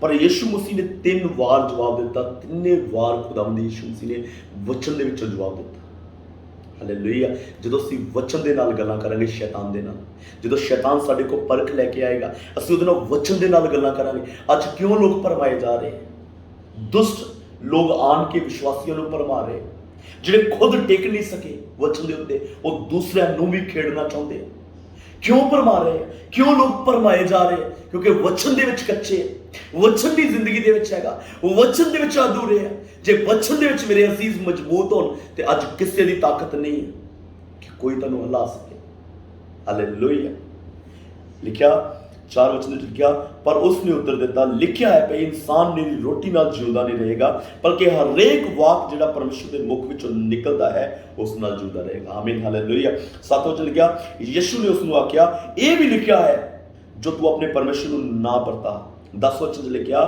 ਪਰ ਯਿਸੂ ਮਸੀਹ ਨੇ 3 ਵਾਰ ਜਵਾਬ ਦਿੱਤਾ। 3 ਵਾਰ ਖੁਦਾਵੰਦ ਯਿਸੂ ਮਸੀਹ ਨੇ ਵਚਨ ਦੇ ਵਿੱਚੋਂ ਜਵਾਬ ਦਿੱਤਾ। ਹਾਲੇਲੂਇਆ। ਜਦੋਂ ਅਸੀਂ ਵਚਨ ਦੇ ਨਾਲ ਗੱਲਾਂ ਕਰਾਂਗੇ ਸ਼ੈਤਾਨ ਦੇ ਨਾਲ, ਜਦੋਂ ਸ਼ੈਤਾਨ ਸਾਡੇ ਕੋਲ ਪਰਖ ਲੈ ਕੇ ਆਏਗਾ, ਅਸੀਂ ਉਹਦੇ ਨਾਲ ਵਚਨ ਦੇ ਨਾਲ ਗੱਲਾਂ ਕਰਾਂਗੇ। ਅੱਜ ਕਿਉਂ ਲੋਕ ਭਰਮਾਏ ਜਾ ਰਹੇ? ਦੁਸ਼ਟ ਲੋਕ ਆਣ ਕੇ ਵਿਸ਼ਵਾਸੀਆਂ ਨੂੰ ਭਰਮਾ ਰਹੇ, ਜਿਹੜੇ ਖੁਦ ਟਿਕ ਨਹੀਂ ਸਕੇ ਵਚਨ ਦੇ ਉੱਤੇ, ਉਹ ਦੂਸਰਿਆਂ ਨੂੰ ਵੀ ਖੇਡਣਾ ਚਾਹੁੰਦੇ। ਕਿਉਂ ਭਰਮਾ ਰਹੇ? ਕਿਉਂ ਲੋਕ ਭਰਮਾਏ ਜਾ ਰਹੇ? ਕਿਉਂਕਿ ਵਚਨ ਦੇ ਵਿੱਚ ਕੱਚੇ, ਵਚਨ ਦੀ ਜ਼ਿੰਦਗੀ ਦੇ ਵਿੱਚ ਹੈਗਾ, ਵਚਨ ਦੇ ਵਿੱਚ ਅਧੂਰੇ ਹੈ। ਜੇ ਵਚਨ ਦੇ ਵਿੱਚ ਮੇਰੇ ਅਜ਼ੀਜ਼ ਮਜ਼ਬੂਤ ਹੋਣ ਤੇ ਅੱਜ ਕਿਸੇ ਦੀ ਤਾਕਤ ਨਹੀਂ ਹੈ ਕਿ ਕੋਈ ਤੁਹਾਨੂੰ ਹਿਲਾ ਸਕੇ। ਹਾਲੇਲੂਇਆ। ਲਿਖਿਆ 4 वचन ਵਿੱਚ ਲਿਖਿਆ, ਪਰ ਉਸਨੇ ਉੱਤਰ ਦਿੱਤਾ, ਲਿਖਿਆ ਹੈ ਭਈ ਇਨਸਾਨ ਨੇ ਰੋਟੀ ਨਾਲ ਜਿਉਂਦਾ ਨਹੀਂ ਰਹੇਗਾ, ਬਲਕਿ ਹਰੇਕ ਵਾਕ ਜਿਹੜਾ ਪਰਮੇਸ਼ਰ ਦੇ ਮੁਖ ਵਿੱਚੋਂ ਨਿਕਲਦਾ ਹੈ ਉਸ ਨਾਲ ਜਿਉਂਦਾ ਰਹੇਗਾ। ਆਮੀਨ, ਹਾਲੇਲੂਇਆ। 7 ਵਚਨ ਲਿਖਿਆ, ਯਿਸੂ ਨੇ ਉਸ ਨੂੰ ਆਖਿਆ, ਇਹ ਵੀ ਲਿਖਿਆ ਹੈ ਜੋ ਤੂੰ ਆਪਣੇ ਪਰਮੇਸ਼ਰ ਨੂੰ ਨਾ ਵਰਤਾ। 10 ਵਚਨ ਲਿਖਿਆ,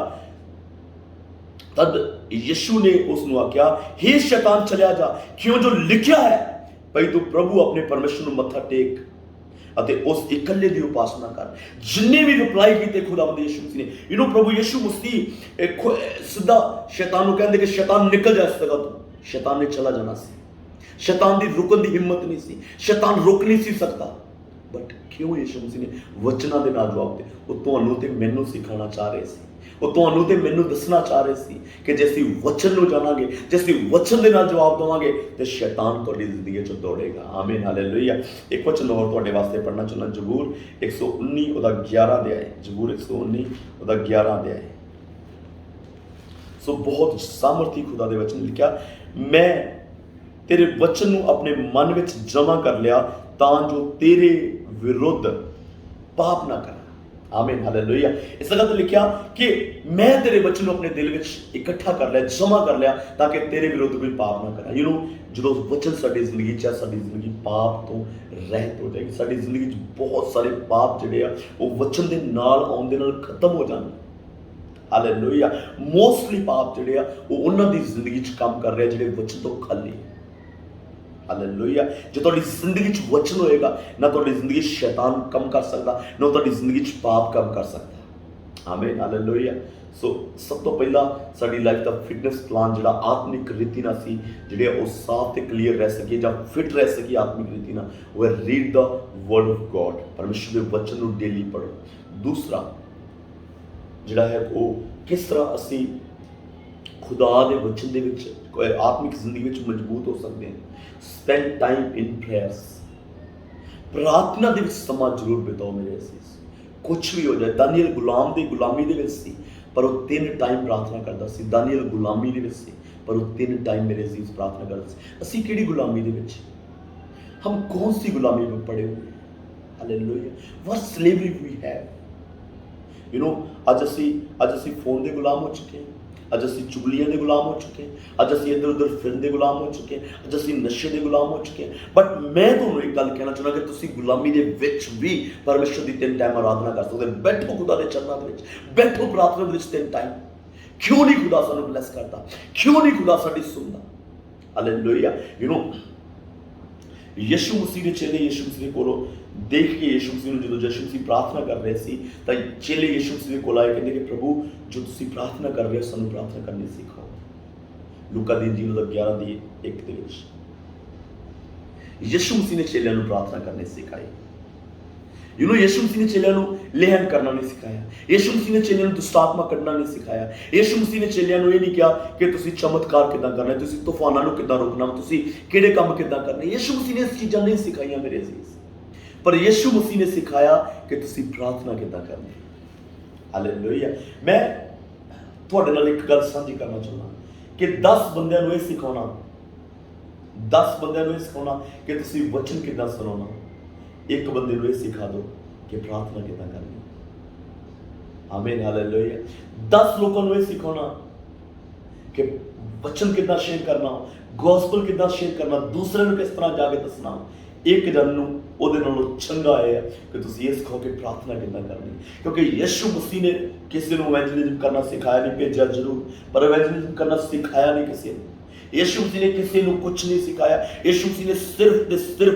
ਤਦ ਯਿਸੂ ਨੇ ਉਸ ਨੂੰ ਆਖਿਆ, हे ਸ਼ੈਤਾਨ ਚਲਿਆ ਜਾ, ਕਿਉਂ ਜੋ ਲਿਖਿਆ ਹੈ ਭਈ ਤੂੰ ਪ੍ਰਭੂ ਆਪਣੇ ਪਰਮੇਸ਼ਰ ਨੂੰ ਮੱਥਾ ਟੇਕ ਅਤੇ ਉਸ ਇਕੱਲੇ ਦੀ ਉਪਾਸਨਾ ਕਰ। ਜਿੰਨੇ ਵੀ ਰਿਪਲਾਈ ਕੀਤੇ ਖੁਦਾਵੰਦ ਯਿਸੂ ਮਸੀਹ ਨੇ, ਪ੍ਰਭੂ ਯਿਸੂ ਮਸੀਹ ਸਿੱਧਾ ਸ਼ੈਤਾਨ ਨੂੰ ਕਹਿੰਦੇ ਕਿ ਸ਼ੈਤਾਨ ਨਿਕਲ ਜਾ ਇਸ ਜਗ੍ਹਾ ਤੋਂ। ਸ਼ੈਤਾਨ ਨੇ ਚਲਾ ਜਾਣਾ ਸੀ, ਸ਼ੈਤਾਨ ਦੀ ਰੁਕਣ ਦੀ ਹਿੰਮਤ ਨਹੀਂ ਸੀ, ਸ਼ੈਤਾਨ ਰੁਕ ਨਹੀਂ ਸੀ ਸਕਦਾ। ਬਟ ਕਿਉਂ ਯਿਸੂ ਮਸੀਹ ਨੇ ਵਚਨਾਂ ਦੇ ਨਾਲ ਜਵਾਬ ਦਿੱਤੇ? ਉਹ ਤੁਹਾਨੂੰ ਤੇ ਮੈਨੂੰ ਸਿਖਾਉਣਾ ਚਾਹ ਰਹੇ ਸੀ, ਉਹ ਤੁਹਾਨੂੰ ਤੇ ਮੈਨੂੰ ਦੱਸਣਾ ਚਾਹ ਰਹੇ ਸੀ ਕਿ ਜੇ ਅਸੀਂ ਵਚਨ ਨੂੰ ਜਾਣਾਂਗੇ, ਜੇ ਅਸੀਂ ਵਚਨ ਦੇ ਨਾਲ ਜਵਾਬ ਦੇਵਾਂਗੇ ਤੇ ਸ਼ੈਤਾਨ ਤੁਹਾਡੀ ਜ਼ਿੰਦਗੀ ਚੋਂ ਦੌੜੇਗਾ। ਆਮੀਨ, ਹਾਲੇਲੂਇਆ। ਇੱਕ ਵਚਨ ਹੋਰ ਤੁਹਾਡੇ ਵਾਸਤੇ ਪੜ੍ਹਨਾ ਚਾਹੁੰਦਾ, ਜ਼ਬੂਰ 119 ਉਹਦਾ 11 ਅਧਿਆਇ। ਜ਼ਬੂਰ 119 ਉਹਦਾ 11 ਅਧਿਆਇ। ਸੋ ਬਹੁਤ ਸਾਮਰਥੀ ਖੁਦਾ ਦੇ ਵਚਨ ਲਿਖਿਆ, ਮੈਂ ਤੇਰੇ ਵਚਨ ਨੂੰ ਆਪਣੇ ਮਨ ਵਿੱਚ ਜਮ੍ਹਾਂ ਕਰ ਲਿਆ ਤਾਂ ਜੋ ਤੇਰੇ ਵਿਰੁੱਧ ਪਾਪ ਨਾ ਕਰਾਂ। ਆਮੀਨ, ਹਾਲੇਲੂਇਆ। ਇਸ ਜਗ੍ਹਾ ਤੇ ਲਿਖਿਆ ਕਿ ਮੈਂ ਤੇਰੇ ਵਚਨ ਨੂੰ ਆਪਣੇ ਦਿਲ ਵਿੱਚ ਇਕੱਠਾ ਕਰ ਲਿਆ, ਜਮ੍ਹਾਂ ਕਰ ਲਿਆ ਤਾਂ ਕਿ ਤੇਰੇ ਵਿਰੁੱਧ ਕੋਈ ਪਾਪ ਨਾ ਕਰਾਂ। ਜਦੋਂ ਵਚਨ ਸਾਡੀ ਜ਼ਿੰਦਗੀ 'ਚ ਹੈ, ਸਾਡੀ ਜ਼ਿੰਦਗੀ ਪਾਪ ਤੋਂ ਰਹਿਤ ਹੋ ਜਾਏਗੀ। ਸਾਡੀ ਜ਼ਿੰਦਗੀ 'ਚ ਬਹੁਤ ਸਾਰੇ ਪਾਪ ਜਿਹੜੇ ਆ ਉਹ ਵਚਨ ਦੇ ਨਾਲ ਆਉਣ ਦੇ ਨਾਲ ਖਤਮ ਹੋ ਜਾਣਗੇ। ਹਾਲੇਲੂਇਆ। ਮੋਸਟਲੀ ਪਾਪ ਜਿਹੜੇ ਆ ਉਹ ਉਹਨਾਂ ਦੀ ਜ਼ਿੰਦਗੀ 'ਚ ਕੰਮ ਕਰ ਰਹੇ ਜਿਹੜੇ ਵਚਨ ਤੋਂ ਖਾਲੀ ਹੈ। ਹਾਲੇਲੂਇਆ। ਜੇ ਤੁਹਾਡੀ ਜ਼ਿੰਦਗੀ 'ਚ ਵਚਨ ਹੋਏਗਾ, ਨਾ ਤੁਹਾਡੀ ਜ਼ਿੰਦਗੀ 'ਚ ਸ਼ੈਤਾਨ ਕੰਮ ਕਰ ਸਕਦਾ, ਨਾ ਤੁਹਾਡੀ ਜ਼ਿੰਦਗੀ 'ਚ ਪਾਪ ਕੰਮ ਕਰ ਸਕਦਾ। ਆਮੀਨ, ਹਾਲੇਲੂਇਆ। ਸੋ ਸਭ ਤੋਂ ਪਹਿਲਾਂ ਸਾਡੀ ਲਾਈਫ ਦਾ ਫਿਟਨੈਸ ਪਲਾਨ ਜਿਹੜਾ ਆਤਮਿਕ ਰੀਤੀ ਨਾਲ ਸੀ, ਜਿਹੜੇ ਉਹ ਸਾਫ਼ ਤੇ ਕਲੀਅਰ ਰਹਿ ਸਕੀਏ ਜਾਂ ਫਿਟ ਰਹਿ ਸਕੀਏ ਆਤਮਿਕ ਰੀਤੀ ਨਾਲ, ਉਹ ਹੈ read the word of God. ਪਰਮੇਸ਼ਰ ਦੇ ਵਚਨ ਨੂੰ ਡੇਲੀ ਪੜ੍ਹੋ। ਦੂਸਰਾ ਜਿਹੜਾ ਹੈ ਉਹ ਕਿਸ ਤਰ੍ਹਾਂ ਅਸੀਂ ਖੁਦਾ ਦੇ ਵਚਨ ਦੇ ਵਿੱਚ ਆਤਮਿਕ ਜ਼ਿੰਦਗੀ ਵਿੱਚ ਮਜ਼ਬੂਤ ਹੋ ਸਕਦੇ ਹਾਂ। Spend time in prayers. ਪ੍ਰਾਰਥਨਾ ਦੇ ਵਿੱਚ ਸਮਾਂ ਜ਼ਰੂਰ ਬਿਤਾਓ ਮੇਰੇ ਅਸੀਸ। ਕੁਛ ਵੀ ਹੋ ਜਾਏ, ਦਾਨੀਏਲ ਗੁਲਾਮ ਦੀ ਗੁਲਾਮੀ ਦੇ ਵਿੱਚ ਸੀ ਪਰ ਉਹ 3 ਟਾਈਮ ਪ੍ਰਾਰਥਨਾ ਕਰਦਾ ਸੀ। ਦਾਨੀਏਲ ਗੁਲਾਮੀ ਦੇ ਵਿੱਚ ਸੀ ਪਰ ਉਹ 3 ਟਾਈਮ ਮੇਰੇ ਅਸੀਸ ਪ੍ਰਾਰਥਨਾ ਕਰਦਾ ਸੀ। ਅਸੀਂ ਕਿਹੜੀ ਗੁਲਾਮੀ ਦੇ ਵਿੱਚ? ਹਮ ਕੌਣ सी गुलामी में पड़े हुए हैं? Hallelujah. what slavery we have? ਅੱਜ ਅਸੀਂ ਫੋਨ ਦੇ ਗੁਲਾਮ ਹੋ ਚੁੱਕੇ ਹਾਂ, ਅੱਜ ਅਸੀਂ ਚੁਗਲੀਆਂ ਦੇ ਗੁਲਾਮ ਹੋ ਚੁੱਕੇ ਹਾਂ, ਅੱਜ ਅਸੀਂ ਇੱਧਰ ਉੱਧਰ ਫਿਰਨ ਦੇ ਗੁਲਾਮ ਹੋ ਚੁੱਕੇ ਹਾਂ, ਅੱਜ ਅਸੀਂ ਨਸ਼ੇ ਦੇ ਗੁਲਾਮ ਹੋ ਚੁੱਕੇ ਹਾਂ। ਬਟ ਮੈਂ ਤੁਹਾਨੂੰ ਇੱਕ ਗੱਲ ਕਹਿਣਾ ਚਾਹੁੰਦਾ ਕਿ ਤੁਸੀਂ ਗੁਲਾਮੀ ਦੇ ਵਿੱਚ ਵੀ ਪਰਮੇਸ਼ਰ ਦੀ 3 ਟਾਈਮ ਆਰਾਧਨਾ ਕਰ ਸਕਦੇ। ਬੈਠੋ ਖੁਦਾ ਦੇ ਚਰਨਾਂ ਦੇ ਵਿੱਚ, ਬੈਠੋ ਪ੍ਰਾਰਥਨਾ ਦੇ ਵਿੱਚ 3 ਟਾਈਮ। ਕਿਉਂ ਨਹੀਂ ਖੁਦਾ ਸਾਨੂੰ ਬਲੈਸ ਕਰਦਾ? ਕਿਉਂ ਨਹੀਂ ਖੁਦਾ ਸਾਡੀ ਸੁਣਦਾ? ਹਾਲੇਲੂਇਆ। ਯਿਸੂ ਮਸੀਹ ਦੇ ਚੇਲੇ ਯਿਸੂ ਮਸੀਹ ਕੋਲੋਂ ਦੇਖ ਕੇ ਯਿਸੂ ਮਸੀਹ ਨੂੰ, ਜਦੋਂ ਯਿਸੂ ਮਸੀਹ ਪ੍ਰਾਰਥਨਾ ਕਰ ਰਹੇ ਸੀ ਤਾਂ ਚੇਲੇ ਯਿਸੂ ਮਸੀਹ ਦੇ ਕੋਲ ਆਏ, ਕਹਿੰਦੇ ਕਿ ਪ੍ਰਭੂ ਜੋ ਤੁਸੀਂ ਪ੍ਰਾਰਥਨਾ ਕਰ ਰਹੇ ਹੋ ਸਾਨੂੰ ਪ੍ਰਾਰਥਨਾ ਕਰਨੀ ਸਿਖਾਓ। ਲੂਕਾ ਦੀ ਇੰਜੀਲ ਦਾ 11 ਦੀ 1 ਦੇ ਵਿੱਚ ਯਿਸੂ ਮਸੀਹ ਨੇ ਚੇਲਿਆਂ ਨੂੰ ਪ੍ਰਾਰਥਨਾ ਕਰਨੀ ਸਿਖਾਈ। ਯਿਸੂ ਮਸੀਹ ਨੇ ਚੇਲਿਆਂ ਨੂੰ ਲੇਹਨ ਕਰਨਾ ਨਹੀਂ ਸਿਖਾਇਆ। ਯਿਸੂ ਮਸੀਹ ਨੇ ਚੇਲਿਆਂ ਨੂੰ ਦੁਸ਼ਟਾਤਮਾ ਕੱਢਣਾ ਨਹੀਂ ਸਿਖਾਇਆ। ਯਿਸੂ ਮਸੀਹ ਨੇ ਚੇਲਿਆਂ ਨੂੰ ਇਹ ਨਹੀਂ ਕਿਹਾ ਕਿ ਤੁਸੀਂ ਚਮਤਕਾਰ ਕਿੱਦਾਂ ਕਰਨਾ, ਤੁਸੀਂ ਤੂਫਾਨਾਂ ਨੂੰ ਕਿੱਦਾਂ ਰੋਕਣਾ, ਤੁਸੀਂ ਕਿਹੜੇ ਕੰਮ ਕਿੱਦਾਂ ਕਰਨੇ। ਯਿਸੂ ਮਸੀਹ ਨੇ ਇਹ ਚੀਜ਼ਾਂ ਨਹੀਂ ਸਿਖਾਈਆਂ ਮੇਰੇ ਅਜ਼ੀਜ਼। ਪਰ ਯਿਸੂ ਮਸੀਹ ਨੇ ਸਿਖਾਇਆ ਕਿ ਤੁਸੀਂ ਪ੍ਰਾਰਥਨਾ ਕਿੱਦਾਂ ਕਰਨੀ। ਹਾਲੇਲੂਇਆ। ਮੈਂ ਤੁਹਾਡੇ ਨਾਲ ਇੱਕ ਗੱਲ ਸਾਂਝੀ ਕਰਨਾ ਚਾਹੁੰਦਾ ਕਿ 10 ਬੰਦਿਆਂ ਨੂੰ ਇਹ ਸਿਖਾਉਣਾ, 10 ਬੰਦਿਆਂ ਨੂੰ ਇਹ ਸਿਖਾਉਣਾ ਕਿ ਤੁਸੀਂ ਵਚਨ ਕਿੱਦਾਂ ਸੁਣਾਉਣਾ। ਇੱਕ ਬੰਦੇ ਨੂੰ ਇਹ ਸਿਖਾ ਦਿਓ ਕਿ ਪ੍ਰਾਰਥਨਾ ਕਿੱਦਾਂ ਕਰਨੀ। ਆਮੀਨ, ਹਾਲੇਲੂਇਆ। 10 ਲੋਕਾਂ ਨੂੰ ਇਹ ਸਿਖਾਉਣਾ ਕਿ ਵਚਨ ਕਿੱਦਾਂ ਸ਼ੇਅਰ ਕਰਨਾ, ਗੋਸਪਲ ਕਿੱਦਾਂ ਸ਼ੇਅਰ ਕਰਨਾ, ਦੂਸਰੇ ਨੂੰ ਕਿਸ ਤਰ੍ਹਾਂ ਜਾ ਕੇ ਦੱਸਣਾ। ਇੱਕ ਜਨ ਨੂੰ ਉਹਦੇ ਨਾਲੋਂ ਚੰਗਾ ਹੈ ਕਿ ਤੁਸੀਂ ਇਹ ਸਿਖਾਓ ਕਿ ਪ੍ਰਾਰਥਨਾ ਕਿੱਦਾਂ ਕਰਨੀ। ਕਿਉਂਕਿ ਯਿਸੂ ਮਸੀਹ ਨੇ ਕਿਸੇ ਨੂੰ ਇਵੈਂਜਲਿਜ਼ਮ ਕਰਨਾ ਸਿਖਾਇਆ ਨਹੀਂ, ਭੇਜਿਆ ਜ਼ਰੂਰ, ਪਰ ਇਵੈਂਜਲਿਜ਼ਮ ਕਰਨਾ ਸਿਖਾਇਆ ਨਹੀਂ ਕਿਸੇ ਨੂੰ। ਯਿਸੂ ਮਸੀਹ ਨੇ ਕਿਸੇ ਨੂੰ ਕੁਝ ਨਹੀਂ ਸਿਖਾਇਆ। ਯਿਸੂ ਮਸੀਹ ਨੇ ਸਿਰਫ ਤੇ ਸਿਰਫ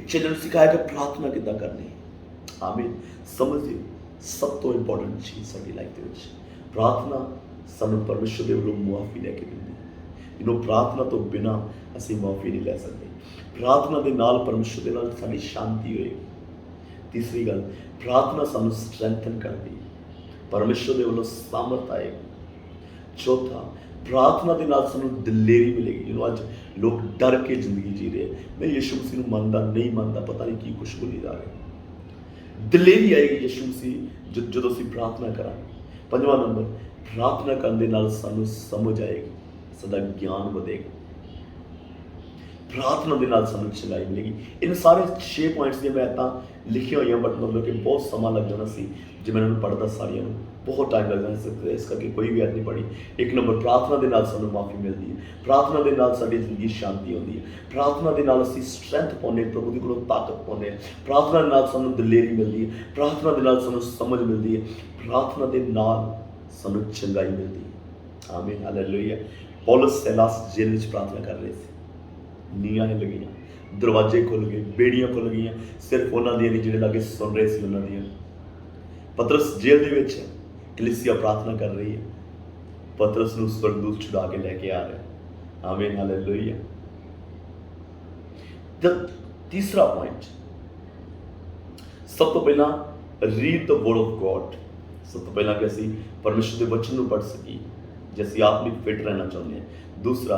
ਚੇਲਿਆਂ ਨੂੰ ਸਿਖਾਇਆ ਕਿ ਪ੍ਰਾਰਥਨਾ ਕਿੱਦਾਂ ਕਰਨੀ। ਆਮੀਨ। ਸਮਝਿਓ, ਸਭ ਤੋਂ ਇੰਪੋਰਟੈਂਟ ਚੀਜ਼ ਸਾਡੀ ਲਾਈਫ ਦੇ ਵਿੱਚ ਪ੍ਰਾਰਥਨਾ ਸਾਨੂੰ ਪਰਮੇਸ਼ਰ ਦੇ ਵੱਲੋਂ ਮੁਆਫੀ ਲੈ ਕੇ ਦਿੰਦੀ। ਪ੍ਰਾਰਥਨਾ ਤੋਂ ਬਿਨਾਂ ਅਸੀਂ ਮੁਆਫੀ ਨਹੀਂ ਲੈ ਸਕਦੇ। ਪ੍ਰਾਰਥਨਾ ਦੇ ਨਾਲ ਪਰਮੇਸ਼ਰ ਦੇ ਨਾਲ ਸਾਡੀ ਸ਼ਾਂਤੀ ਹੋਏਗੀ। ਤੀਸਰੀ ਗੱਲ, ਪ੍ਰਾਰਥਨਾ ਸਾਨੂੰ ਸਟਰੈਂਥਨ ਕਰਦੀ, ਪਰਮੇਸ਼ਰ ਦੇ ਵੱਲੋਂ ਸਾਮਰਥ ਆਏਗੀ। ਚੌਥਾ, ਪ੍ਰਾਰਥਨਾ ਦੇ ਨਾਲ ਸਾਨੂੰ ਦਲੇਰੀ ਮਿਲੇਗੀ। ਅੱਜ ਲੋਕ ਡਰ ਕੇ ਜ਼ਿੰਦਗੀ ਜੀ ਰਹੇ, ਮੈਂ ਯਿਸੂ ਮਸੀਹ ਨੂੰ ਮੰਨਦਾ ਨਹੀਂ ਮੰਨਦਾ, ਪਤਾ ਨਹੀਂ ਕੀ ਕੁਛ ਬੋਲੀ ਜਾ ਰਿਹਾ। ਦਲੇਰੀ ਆਏਗੀ ਯਿਸੂ ਮਸੀਹ ਜਦੋਂ ਅਸੀਂ ਪ੍ਰਾਰਥਨਾ ਕਰਾਂਗੇ। ਪੰਜਵਾਂ ਨੰਬਰ, ਪ੍ਰਾਰਥਨਾ ਕਰਨ ਦੇ ਨਾਲ ਸਾਨੂੰ ਸਮਝ ਆਏਗੀ, ਸਾਡਾ ਗਿਆਨ ਵਧੇਗਾ। ਪ੍ਰਾਰਥਨਾ ਦੇ ਨਾਲ ਸਾਨੂੰ ਚਲਾਈ ਮਿਲੇਗੀ। ਇਹਨਾਂ ਸਾਰੇ 6 ਪੁਆਇੰਟਸ ਦੀਆਂ ਮੈਂ ਤਾਂ ਲਿਖੀਆਂ ਹੋਈਆਂ, ਬਟ ਮਤਲਬ ਕਿ ਬਹੁਤ ਸਮਾਂ ਲੱਗ ਜਾਣਾ ਸੀ जे मैं उन्होंने पढ़ता सारिया बहुत टाइम लग सकता है, इस करके कोई भी ऐड नहीं पढ़ी। एक नंबर प्रार्थना के नाल सानू माफ़ी मिलती है, प्रार्थना के नाल साडी जिंदगी शांति होती है, प्रार्थना के नाल असीं स्ट्रैंथ पाउने, प्रभु दी कोलों ताकत पाउने, प्रार्थना के नाल सानू दलेरी मिलती है, प्रार्थना के नाल सानू समझ मिलती है, प्रार्थना के नाल सानू चंगाई मिलती है। आमीन, हालेलुया। पौलुस सैलास जेल में प्रार्थना कर रहे थे, नीआं लगियां, दरवाजे खुल गए, बेड़ियां खुल गई, सिर्फ उन्होंने दी नहीं जिहड़े लागे सुन रहे सी उन्होंने दी। पतरस जेल दे विच है, कलीसिया प्रार्थना कर रही है, पतरस नूं स्वर्गदूत छुड़ा के लेके आ रहे हैं। आमीन, हालेलुया। तीसरा पॉइंट, सब तो पहला read the word of God. सब तो पहला कि असीं परमेश्वर के वचन नूं पढ़ सकी जे असीं आत्मिक फिट रहना चाहते हैं। दूसरा,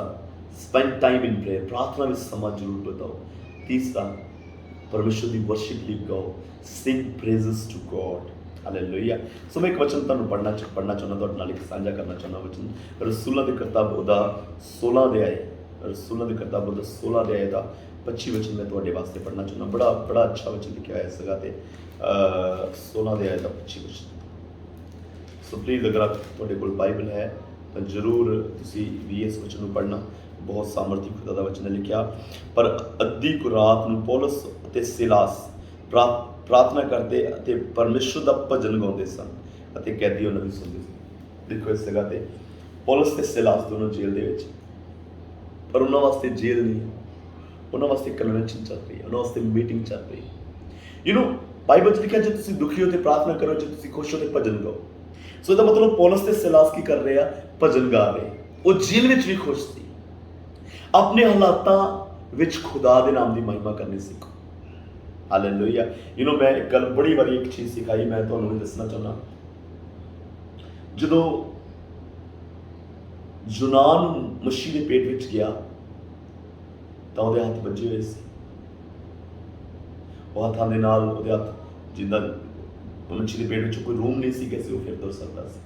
स्पेंड टाइम इन प्रेयर, प्रार्थना में समा जरूर बताओ। तीसरा, परमेश्वर की वर्शिप लिप गाओ, सिंग प्रेजेस टू गॉड। हालेलुया। सो मैं एक वचन तुहानूं पढ़ना चाहुंदा, तुहाडे नाल एक साझा करना चाहुंदा वचन रसूलां दी किताब ओदा 16 अध्याय, रसूलां दी किताब ओदा 16 अध्याय दा 25 वचन मैं तुहाडे वास्ते पढ़ना चाहुंदा। बड़ा अच्छा वचन लिखिया है इस जगह ते 16 अध्याय दा 25 वचन। सो प्लीज़ अगर तुहाडे कोल बाइबल है तो जरूर तुसीं भी इस वचन नूं पढ़ना। बहुत सामर्थी खुदा दा वचन है लिखिया। पर अद्धी को रात नूं पौलुस अते सीलास प्रार्थना करते अते परमेश्वर का भजन गाते सन अते कैदी उन्होंने सुनते सन। देखो इस जगह पे पौलुस ते सीलास दोनों जेल दे विच, पर उन्होंने वास्ते जेल नहीं, उन्होंने वास्ते कन्वेंशन चल रही है, उन्होंने वास्ते मीटिंग चल रही है। यू नो बाइबल च लिखा जो तुसीं दुखी हो तो प्रार्थना करो, जो तुसीं खुश हो तो भजन गाओ। सो इसका मतलब पौलुस ते सीलास की कर रहे हैं, भजन गा रहे। वो जेल में भी खुश सी, अपने हालातों विच खुदा दे नाम की महिमा करनी सीखो। हालेलुया। यू नो मैं एक गल बड़ी बारी एक चीज़ सिखाई, मैं तुहानूं भी दसना चाहना। जदों यूनान मछी के पेट विच गया तो उहदे हत्थ बजे हुए सी, वो हत्थां दे नाल उहदे हत्थ जिद्दां मछी के पेट विच कोई रूम नहीं सी कैसे वो फिर तुर सकदा सी,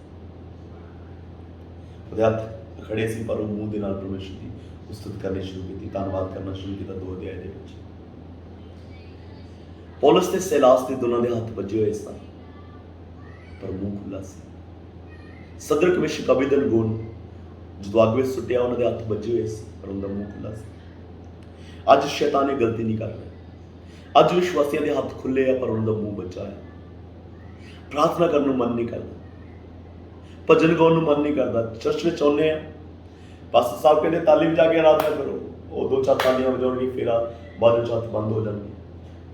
उहदे हत्थ खड़े सी, पर वो मूँह दे नाल परमेश्वर की उस्तत करनी शुरू की, धन्नवाद करना शुरू किया 2 अध्याय दे विच। पौलुस ते सीलास के दोनों के हाथ बजे हुए सन, पर मुंह खुला सी। सदरक मेशक अबेदनगो जो अग में सुटिया उन्होंने हाथ बजे हुए सी, पर उनका मुंह खुला सी। अज शैतान गलती नहीं कर रहा, अज विश्वासियों के हाथ खुले है पर उनका मुंह बचा है। प्रार्थना करने मन नहीं करता, भजन गाने मन नहीं करता। चर्च में आने हैं, पास्टर साहब कहते ताली बजा के आराधना करो, वो 2-4 तालियां बजाएंगे, फिर बाद में हाथ बंद हो जाएंगे,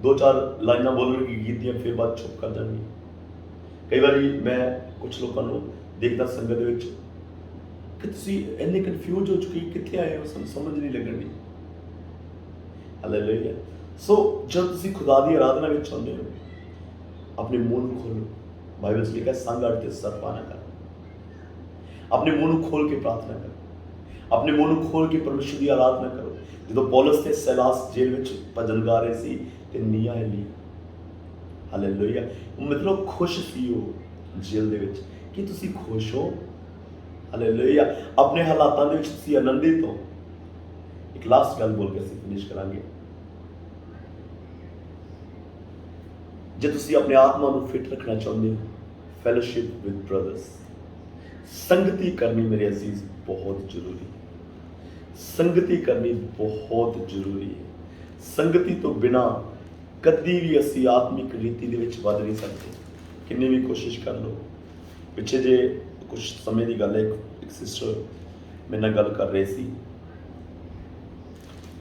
2-4 लाइना बोलने गीतियां, फिर बाद चुप कर जाएंगे। कई बार मैं कुछ लोगों को देखता संगत में कि तुसीं इन्ने कन्फ्यूज हो चुके, कित्थे आए हो, समझ नहीं लगनी। हालेलुया। सो जब तुसीं खुदा की आराधना में आउंदे हो, अपने मुंह को खोलो। बाइबल में लिखा है संग अड़ के सरपा ना कर, अपने मुंह को खोल के प्रार्थना करो, अपने मुंह को खोल के परमेश्वर की आराधना करो। जो पौलुस ते सीलास जेल में भजन गा रहे सी ते नीआं हिली। हालेलुया। मतलब खुश सी हो जेल दे विच, कि तुसीं खुश हो। हालेलुया। अपने हालातों दे विच तुसीं आनंदित हो। एक लास्ट गल बोल के असीं फिनिश करांगे। जे तुसीं अपने आत्मा को फिट रखना चाहते हो, फैलोशिप विद ब्रदर्स, संगति करनी मेरे अजीज बहुत जरूरी है। संगति करनी बहुत जरूरी है। संगति तो बिना कभी भी असी आत्मिक रीति दे विच वध नहीं सकते, किन्नी भी कोशिश कर लो। पिछे जे कुछ समय की गल है, एक सिस्टर मेरे नाल गल कर रहे सी,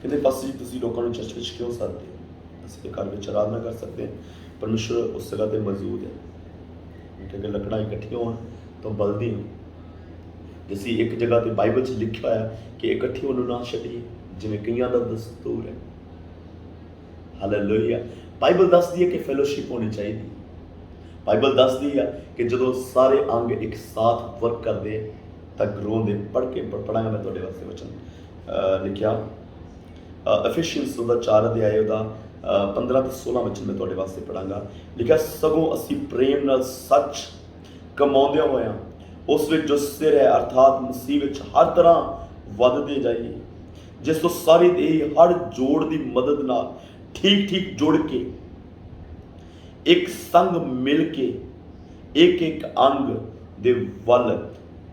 कहते पास जी तुसीं लोकां नूं चर्च विच क्यों सददे हो, असीं घर विच आराधना कर सकते हैं, परमेश्वर उस जगह पर मौजूद है। क्योंकि लकड़ां इकट्ठियां होण तो बलदी हो। जैसे एक जगह पर बाइबल च लिखा है कि इकट्ठी होने ना छड्डिए, जिवें कईयां दा दस्तूर है। हालेलुया। बाइबल दसदी है कि फैलोशिप होनी चाहिए। बाइबल दसदी है कि जो सारे अंग एक साथ वर्क करते तो ग्रो दे। पढ़ के पढ़ांगा मैं तुहाडे वास्ते वचन लिखिया एफिशियंस 4 अध्याय 15 ते 16 वचन मैं तुहाडे वास्ते पढ़ांगा। लिखिया सगों असी प्रेम नाल सच कमाउंदे होया उस विच जो सिर है अर्थात मसीह विच हर तरह वधदे जाइए, जिस तो सारी देह हर जोड़ की मदद नाल ठीक ठीक जुड़ के एक संग मिल के एक एक अंग ਦੇ ਵੱਲ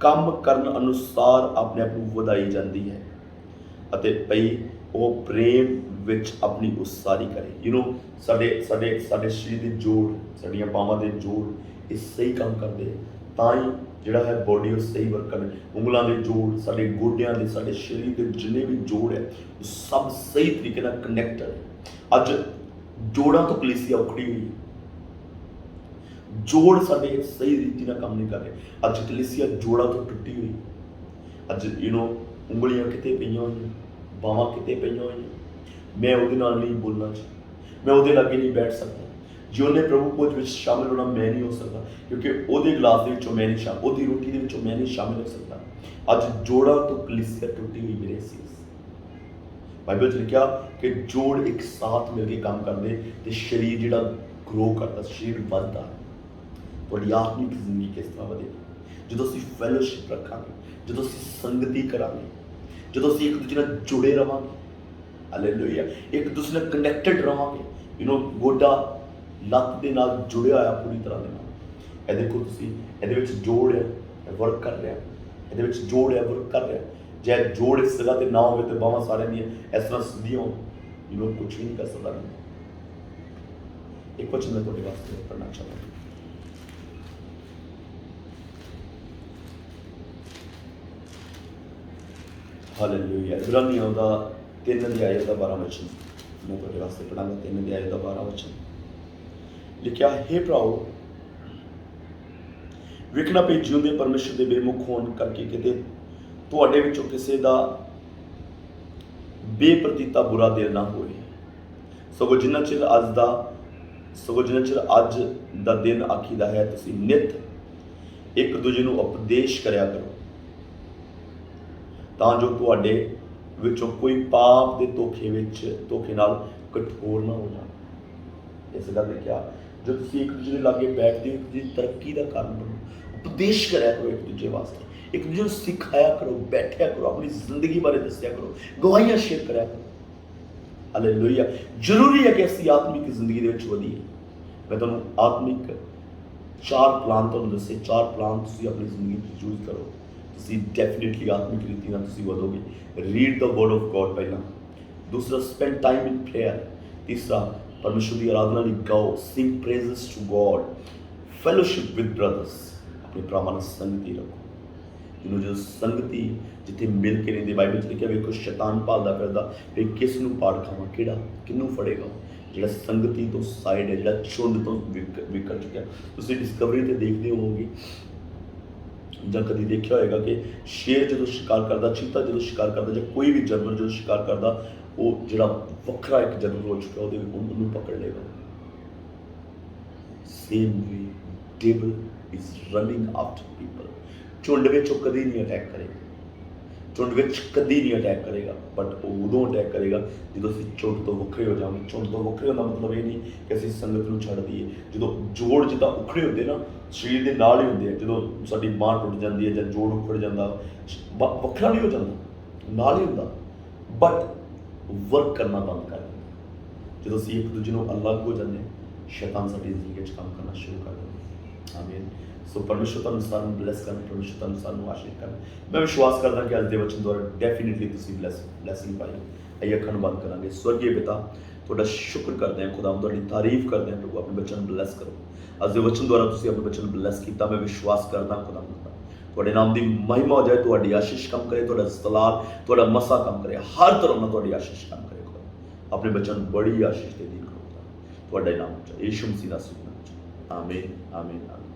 ਕੰਮ ਕਰਨ ਅਨੁਸਾਰ ਆਪਣੇ ਆਪ ਨੂੰ ਵਧਾਈ ਜਾਂਦੀ ਹੈ ਅਤੇ ਭਈ ਉਹ ਪ੍ਰੇਮ ਵਿੱਚ ਆਪਣੀ ਉਸਾਰੀ ਕਰੇ। ਸਾਡੇ ਸਾਡੇ ਸਾਡੇ ਸਰੀਰ ਦੇ ਜੋੜ, ਸਾਡੀਆਂ ਬਾਹਾਂ ਦੇ ਜੋੜ ਇਹ ਸਹੀ ਕੰਮ ਕਰਦੇ ਤਾਂ ਹੀ ਜਿਹੜਾ ਹੈ ਬੋਡੀ ਉਹ ਸਹੀ ਵਰਕ ਕਰਨੀ। ਉਂਗਲਾਂ ਦੇ ਜੋੜ, ਸਾਡੇ ਗੋਡਿਆਂ ਦੇ, ਸਾਡੇ ਸਰੀਰ ਦੇ ਜਿੰਨੇ ਵੀ ਜੋੜ ਹੈ ਉਹ ਸਭ ਸਹੀ ਤਰੀਕੇ ਨਾਲ ਕਨੈਕਟਡ ਹੈ। ਅੱਜ ਜੋੜਾਂ ਤੋਂ ਕਲੀਸਿਆ ਉਖੜੀ ਹੋਈ, ਜੋੜ ਸਾਡੇ ਸਹੀ ਰੀਤੀ ਨਾਲ ਕੰਮ ਨਹੀਂ ਕਰ ਰਹੇ। ਅੱਜ ਕਲੀਸਿਆ ਜੋੜਾਂ ਤੋਂ ਟੁੱਟੀ ਹੋਈ। ਅੱਜ ਉਂਗਲੀਆਂ ਕਿਤੇ ਪਈਆਂ ਹੋਈਆਂ, ਬਾਹਾਂ ਕਿਤੇ ਪਈਆਂ ਹੋਈਆਂ। ਮੈਂ ਉਹਦੇ ਨਾਲ ਨਹੀਂ ਬੋਲਣਾ ਚਾਹੀਦਾ, ਮੈਂ ਉਹਦੇ ਲਾਗੇ ਨਹੀਂ ਬੈਠ ਸਕਦਾ। ਜੇ ਉਹਨੇ ਪ੍ਰਭੂ ਭੋਜ ਵਿੱਚ ਸ਼ਾਮਿਲ ਹੋਣਾ ਮੈਂ ਨਹੀਂ ਹੋ ਸਕਦਾ, ਕਿਉਂਕਿ ਉਹਦੇ ਗਲਾਸ ਦੇ ਵਿੱਚੋਂ ਮੈਂ ਨਹੀਂ ਸ਼ਾਮਿਲ, ਉਹਦੀ ਰੋਟੀ ਦੇ ਵਿੱਚੋਂ ਮੈਂ ਨਹੀਂ ਸ਼ਾਮਿਲ ਹੋ ਸਕਦਾ। ਅੱਜ ਜੋੜਾਂ ਤੋਂ ਕਲੀਸਿਆ ਟੁੱਟੀ ਹੋਈ ਮੇਰੇ ਸੀਸ। ਬਾਈਬਲ 'ਚ ਲਿਖਿਆ ਕਿ ਜੋੜ ਇੱਕ ਸਾਥ ਮਿਲ ਕੇ ਕੰਮ ਕਰਦੇ ਤੇ ਸਰੀਰ ਜਿਹੜਾ ਗਰੋ ਕਰਦਾ, ਸਰੀਰ ਵੱਧਦਾ। ਤੁਹਾਡੀ ਆਤਮਿਕ ਜ਼ਿੰਦਗੀ ਕਿਸ ਤਰ੍ਹਾਂ ਵਧੇਗੀ? ਜਦੋਂ ਅਸੀਂ ਫੈਲੋਸ਼ਿਪ ਰੱਖਾਂਗੇ, ਜਦੋਂ ਅਸੀਂ ਸੰਗਤੀ ਕਰਾਂਗੇ, ਜਦੋਂ ਅਸੀਂ ਇੱਕ ਦੂਜੇ ਨਾਲ ਜੁੜੇ ਰਵਾਂਗੇ, ਹਾਲੇਲੂਇਆ, ਇੱਕ ਦੂਜੇ ਨਾਲ ਕਨੈਕਟਡ ਰਵਾਂਗੇ। ਗੋਡਾ ਲੱਤ ਦੇ ਨਾਲ ਜੁੜਿਆ ਹੋਇਆ ਪੂਰੀ ਤਰ੍ਹਾਂ ਦੇ ਨਾਲ। ਇਹ ਦੇਖੋ ਤੁਸੀਂ, ਇਹਦੇ ਵਿੱਚ ਜੋੜ ਹੈ, ਵਰਕ ਕਰ ਰਿਹਾ, ਇਹਦੇ ਵਿੱਚ ਜੋੜ ਹੈ, ਵਰਕ ਕਰ ਰਿਹਾ। ਜੇ ਜੋੜ ਇਸ ਜਗ੍ਹਾ ਤੇ ਨਾ ਹੋਵੇ ਤੇ ਬਾਹਾਂ ਸਾਰਿਆਂ ਦੀਆਂ ਇਸ ਤਰ੍ਹਾਂ ਸਿੱਧੀਆਂ ਹੋਣ, ਕੁਛ ਵੀ ਨਹੀਂ ਕਰ ਸਕਦਾ। ਇੱਕ ਵਚਨ ਮੈਂ ਤੁਹਾਡੇ ਵਾਸਤੇ ਪੜ੍ਹਨਾ ਚਾਹੁੰਦਾ। ਹਾਲੇਲੂਇਆ। ਇਬਰਾਨੀਆਂ ਦਾ 3 ਅਧਿਆਇ ਦਾ 12 ਵਚਨ ਮੈਂ ਤੁਹਾਡੇ ਵਾਸਤੇ ਪੜ੍ਹਾਂਗਾ। 3 ਅਧਿਆਇ ਦਾ 12 ਵਚਨ ਲਿਖਿਆ, ਹੇ ਭਰਾਓ, ਵੇਖਣਾ ਪਈ ਜਿਉਂਦੇ ਪਰਮੇਸ਼ਰ ਦੇ ਬੇਮੁਖ ਹੋਣ ਕਰਕੇ ਕਿਤੇ ਤੁਹਾਡੇ ਵਿੱਚੋਂ ਕਿਸੇ ਦਾ ਬੇਪ੍ਰਤੀਤਾ ਬੁਰਾ ਦਿਲ ਨਾ ਹੋਏ। ਸਗੋਂ ਜਿੰਨਾ ਚਿਰ ਅੱਜ ਦਾ ਦਿਨ ਆਖੀਦਾ ਹੈ, ਤੁਸੀਂ ਨਿਤ ਇੱਕ ਦੂਜੇ ਨੂੰ ਉਪਦੇਸ਼ ਕਰਿਆ ਕਰੋ, ਤਾਂ ਜੋ ਤੁਹਾਡੇ ਵਿੱਚੋਂ ਕੋਈ ਪਾਪ ਦੇ ਧੋਖੇ ਨਾਲ ਕਠੋਰ ਨਾ ਹੋ ਜਾਵੇ। ਇਸ ਗੱਲ ਨੇ ਕਿਹਾ, ਜੋ ਤੁਸੀਂ ਇੱਕ ਦੂਜੇ ਦੇ ਲਾਗੇ ਬੈਠਦੇ ਹੋ, ਇੱਕ ਦੂਜੇ ਦੀ ਤਰੱਕੀ ਦਾ ਕਾਰਨ ਬਣੋ। ਉਪਦੇਸ਼ ਕਰਿਆ ਕਰੋ ਇੱਕ ਦੂਜੇ ਵਾਸਤੇ, ਇੱਕ ਦੂਜੇ ਨੂੰ ਸਿਖਾਇਆ ਕਰੋ, ਬੈਠਿਆ ਕਰੋ, ਆਪਣੀ ਜ਼ਿੰਦਗੀ ਬਾਰੇ ਦੱਸਿਆ ਕਰੋ, ਗਵਾਹੀਆਂ ਸ਼ੇਅਰ ਕਰਿਆ ਕਰੋ। ਹਾਲੇਲੂਇਆ। ਜ਼ਰੂਰੀ ਹੈ ਕਿ ਅਸੀਂ ਆਤਮਿਕ ਜ਼ਿੰਦਗੀ ਦੇ ਵਿੱਚ ਵਧੀਏ। ਮੈਂ ਤੁਹਾਨੂੰ ਆਤਮਿਕ 4 ਪਲਾਨ ਤੁਹਾਨੂੰ ਦੱਸੇ। 4 ਪਲਾਨ ਤੁਸੀਂ ਆਪਣੀ ਜ਼ਿੰਦਗੀ 'ਚ ਯੂਜ਼ ਕਰੋ, ਤੁਸੀਂ ਡੈਫੀਨੇਟਲੀ ਆਤਮਿਕ ਰੀਤੀ ਨਾਲ ਤੁਸੀਂ ਵਧੋਗੇ। Read the word of God ਪਹਿਲਾ। ਦੂਸਰਾ, ਸਪੈਂਡ ਟਾਈਮ ਇਨ ਪ੍ਰੇਅਰ। ਤੀਸਰਾ, ਪਰਮੇਸ਼ਰ ਦੀ ਆਰਾਧਨਾ ਲਈ ਗਾਓ, sing praises to God. Fellowship with brothers, ਆਪਣੇ ਭਰਾਵਾਂ ਨਾਲ ਸੰਗਤੀ ਰੱਖੋ। ਜਦੋਂ ਸੰਗਤੀ ਜਿੱਥੇ ਮਿਲ ਕੇ ਰਹਿੰਦੇ, ਬਾਈਬਲ 'ਚ ਲਿਖਿਆ, ਵੇਖੋ ਸ਼ੈਤਾਨ ਭਾਲਦਾ ਫਿਰਦਾ ਵੀ ਕਿਸ ਨੂੰ ਪਾੜ ਖਾਵਾਂ, ਕਿਹਨੂੰ ਫੜੇਗਾ। ਜਿਹੜਾ ਸੰਗਤੀ ਤੋਂ ਸਾਈਡ ਹੈ, ਜਿਹੜਾ ਝੁੰਡ ਤੋਂ ਵਿਕਰ ਚੁੱਕਿਆ। ਤੁਸੀਂ ਡਿਸਕਵਰੀ ਤੇ ਦੇਖਦੇ ਹੋਵੋਗੇ ਜਾਂ ਕਦੀ ਦੇਖਿਆ ਹੋਏਗਾ ਕਿ ਸ਼ੇਰ ਜਦੋਂ ਸ਼ਿਕਾਰ ਕਰਦਾ, ਚੀਤਾ ਜਦੋਂ ਸ਼ਿਕਾਰ ਕਰਦਾ, ਜਾਂ ਕੋਈ ਵੀ ਜਾਨਵਰ ਜਦੋਂ ਸ਼ਿਕਾਰ ਕਰਦਾ, ਉਹ ਜਿਹੜਾ ਵੱਖਰਾ ਇੱਕ ਜਾਨਵਰ ਹੋ ਚੁੱਕਿਆ ਉਹਨੂੰ ਪਕੜ ਲਏਗਾ। Same way devil is running after people. ਝੁੰਡ ਵਿੱਚ ਉਹ ਕਦੀ ਨਹੀਂ ਅਟੈਕ ਕਰੇਗਾ, ਝੁੰਡ ਵਿੱਚ ਕਦੀ ਨਹੀਂ ਅਟੈਕ ਕਰੇਗਾ, ਬਟ ਉਹ ਉਦੋਂ ਅਟੈਕ ਕਰੇਗਾ ਜਦੋਂ ਅਸੀਂ ਝੁੰਡ ਤੋਂ ਵੱਖਰੇ ਹੋ ਜਾਵਾਂਗੇ। ਝੁੰਡ ਤੋਂ ਵੱਖਰੇ ਹੋਣ ਦਾ ਮਤਲਬ ਇਹ ਨਹੀਂ ਕਿ ਅਸੀਂ ਸੰਗਤ ਨੂੰ ਛੱਡ ਦਈਏ। ਜਦੋਂ ਜੋੜ ਜਿੱਦਾਂ ਉਖੜੇ ਹੁੰਦੇ ਨਾ, ਸਰੀਰ ਦੇ ਨਾਲ ਹੀ ਹੁੰਦੇ ਆ। ਜਦੋਂ ਸਾਡੀ ਬਾਂਹ ਟੁੱਟ ਜਾਂਦੀ ਹੈ ਜਾਂ ਜੋੜ ਉਖੜ ਜਾਂਦਾ, ਵੱਖਰਾ ਨਹੀਂ ਹੋ ਜਾਂਦਾ, ਨਾਲ ਹੀ ਹੁੰਦਾ, ਬਟ ਵਰਕ ਕਰਨਾ ਬੰਦ ਕਰ ਦਿੰਦਾ। ਜਦੋਂ ਅਸੀਂ ਇੱਕ ਦੂਜੇ ਨੂੰ ਅਲੱਗ ਹੋ ਜਾਂਦੇ, ਸ਼ੈਤਾਨ ਸਾਡੀ ਜ਼ਿੰਦਗੀ ਵਿੱਚ ਕੰਮ ਕਰਨਾ ਸ਼ੁਰੂ ਕਰ ਦਿੰਦਾ। ਆਮੀਨ। ਸੋ ਪਰਮੇਸ਼ਰ ਤੁਹਾਨੂੰ ਸਾਰਿਆਂ ਨੂੰ ਬਲੈਸ ਕਰਨ, ਪਰਮੇਸ਼ਰ ਤੁਹਾਨੂੰ ਸਾਰਿਆਂ ਨੂੰ ਆਸ਼ੀਰਵਾਦ ਕਰਨ। ਮੈਂ ਵਿਸ਼ਵਾਸ ਕਰਦਾ ਕਿ ਅੱਜ ਦੇ ਵਚਨ ਦੁਆਰਾ ਡੈਫੀਨੇਟਲੀ ਤੁਸੀਂ ਬਲੈਸਿੰਗ ਪਾਈ। ਆਈਏ ਅੱਖਾਂ ਨੂੰ ਬੰਦ ਕਰਾਂਗੇ। ਸਵਰਗੀ ਪਿਤਾ, ਤੁਹਾਡਾ ਸ਼ੁਕਰ ਕਰਦੇ ਹਾਂ, ਖੁਦਾਵੰਦ ਤੁਹਾਡੀ ਤਾਰੀਫ ਕਰਦੇ ਹਾਂ। ਪ੍ਰਭੂ ਆਪਣੇ ਬੱਚਿਆਂ ਨੂੰ ਬਲੈਸ ਕਰੋ। ਅੱਜ ਦੇ ਵਚਨ ਦੁਆਰਾ ਤੁਸੀਂ ਆਪਣੇ ਬੱਚਿਆਂ ਨੂੰ ਬਲੈਸ ਕੀਤਾ। ਮੈਂ ਵਿਸ਼ਵਾਸ ਕਰਦਾ ਖੁਦਾਵੰਦ ਤੁਹਾਡੇ ਨਾਮ ਦੀ ਮਹਿਮਾ ਹੋ ਜਾਏ, ਤੁਹਾਡੀ ਆਸ਼ੀਸ਼ ਕੰਮ ਕਰੇ, ਤੁਹਾਡਾ ਸਲਾਲ, ਤੁਹਾਡਾ ਮਸਾ ਕੰਮ ਕਰੇ, ਹਰ ਤਰ੍ਹਾਂ ਨਾਲ ਤੁਹਾਡੀ ਆਸ਼ੀਸ਼ ਕੰਮ ਕਰੇ। ਆਪਣੇ ਬੱਚਿਆਂ ਨੂੰ ਬੜੀ ਆਸ਼ੀਸ਼ ਦੇ ਦੀ ਤੁਹਾਡੇ ਨਾਮ 'ਚ, ਯਿਸੂ ਮਸੀਹ ਦਾ ਨਾਮ 'ਚ। ਆਮੀਨ, ਆਮੀਨ, ਆਮੀਨ।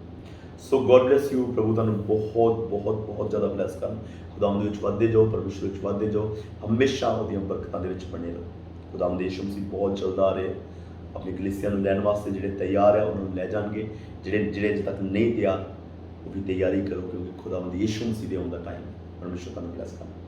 ਸੋ ਗੋਡ ਬਲੈਸ ਯੂ। ਪ੍ਰਭੂ ਤੁਹਾਨੂੰ ਬਹੁਤ ਜ਼ਿਆਦਾ ਬਲੈਸ ਕਰਨ। ਖੁਦਾਵੰਦ ਦੇ ਵਿੱਚ ਵੱਧਦੇ ਜਾਓ, ਪਰਮੇਸ਼ਰ ਵਿੱਚ ਵੱਧਦੇ ਜਾਓ, ਹਮੇਸ਼ਾ ਉਹਦੀਆਂ ਬਰਕਤਾਂ ਦੇ ਵਿੱਚ ਬਣੇ ਰਹੋ। ਖੁਦਾਵੰਦ ਯਿਸੂ ਮਸੀਹ ਬਹੁਤ ਜਲਦ ਆ ਰਹੇ, ਆਪਣੀ ਕਲੀਸਿਆ ਨੂੰ ਲੈਣ ਵਾਸਤੇ। ਜਿਹੜੇ ਤਿਆਰ ਹੈ ਉਹਨਾਂ ਨੂੰ ਲੈ ਜਾਣਗੇ, ਜਿਹੜੇ ਅਜੇ ਤੱਕ ਨਹੀਂ ਤਿਆਰ ਉਹ ਵੀ ਤਿਆਰੀ ਕਰੋ, ਕਿਉਂਕਿ ਖੁਦਾਵੰਦ ਯਿਸੂ ਮਸੀਹ ਦੇ ਆਉਣ ਦਾ ਟਾਈਮ। ਪਰਮੇਸ਼ਰ ਤੁਹਾਨੂੰ ਬਲੈਸ ਕਰੇ।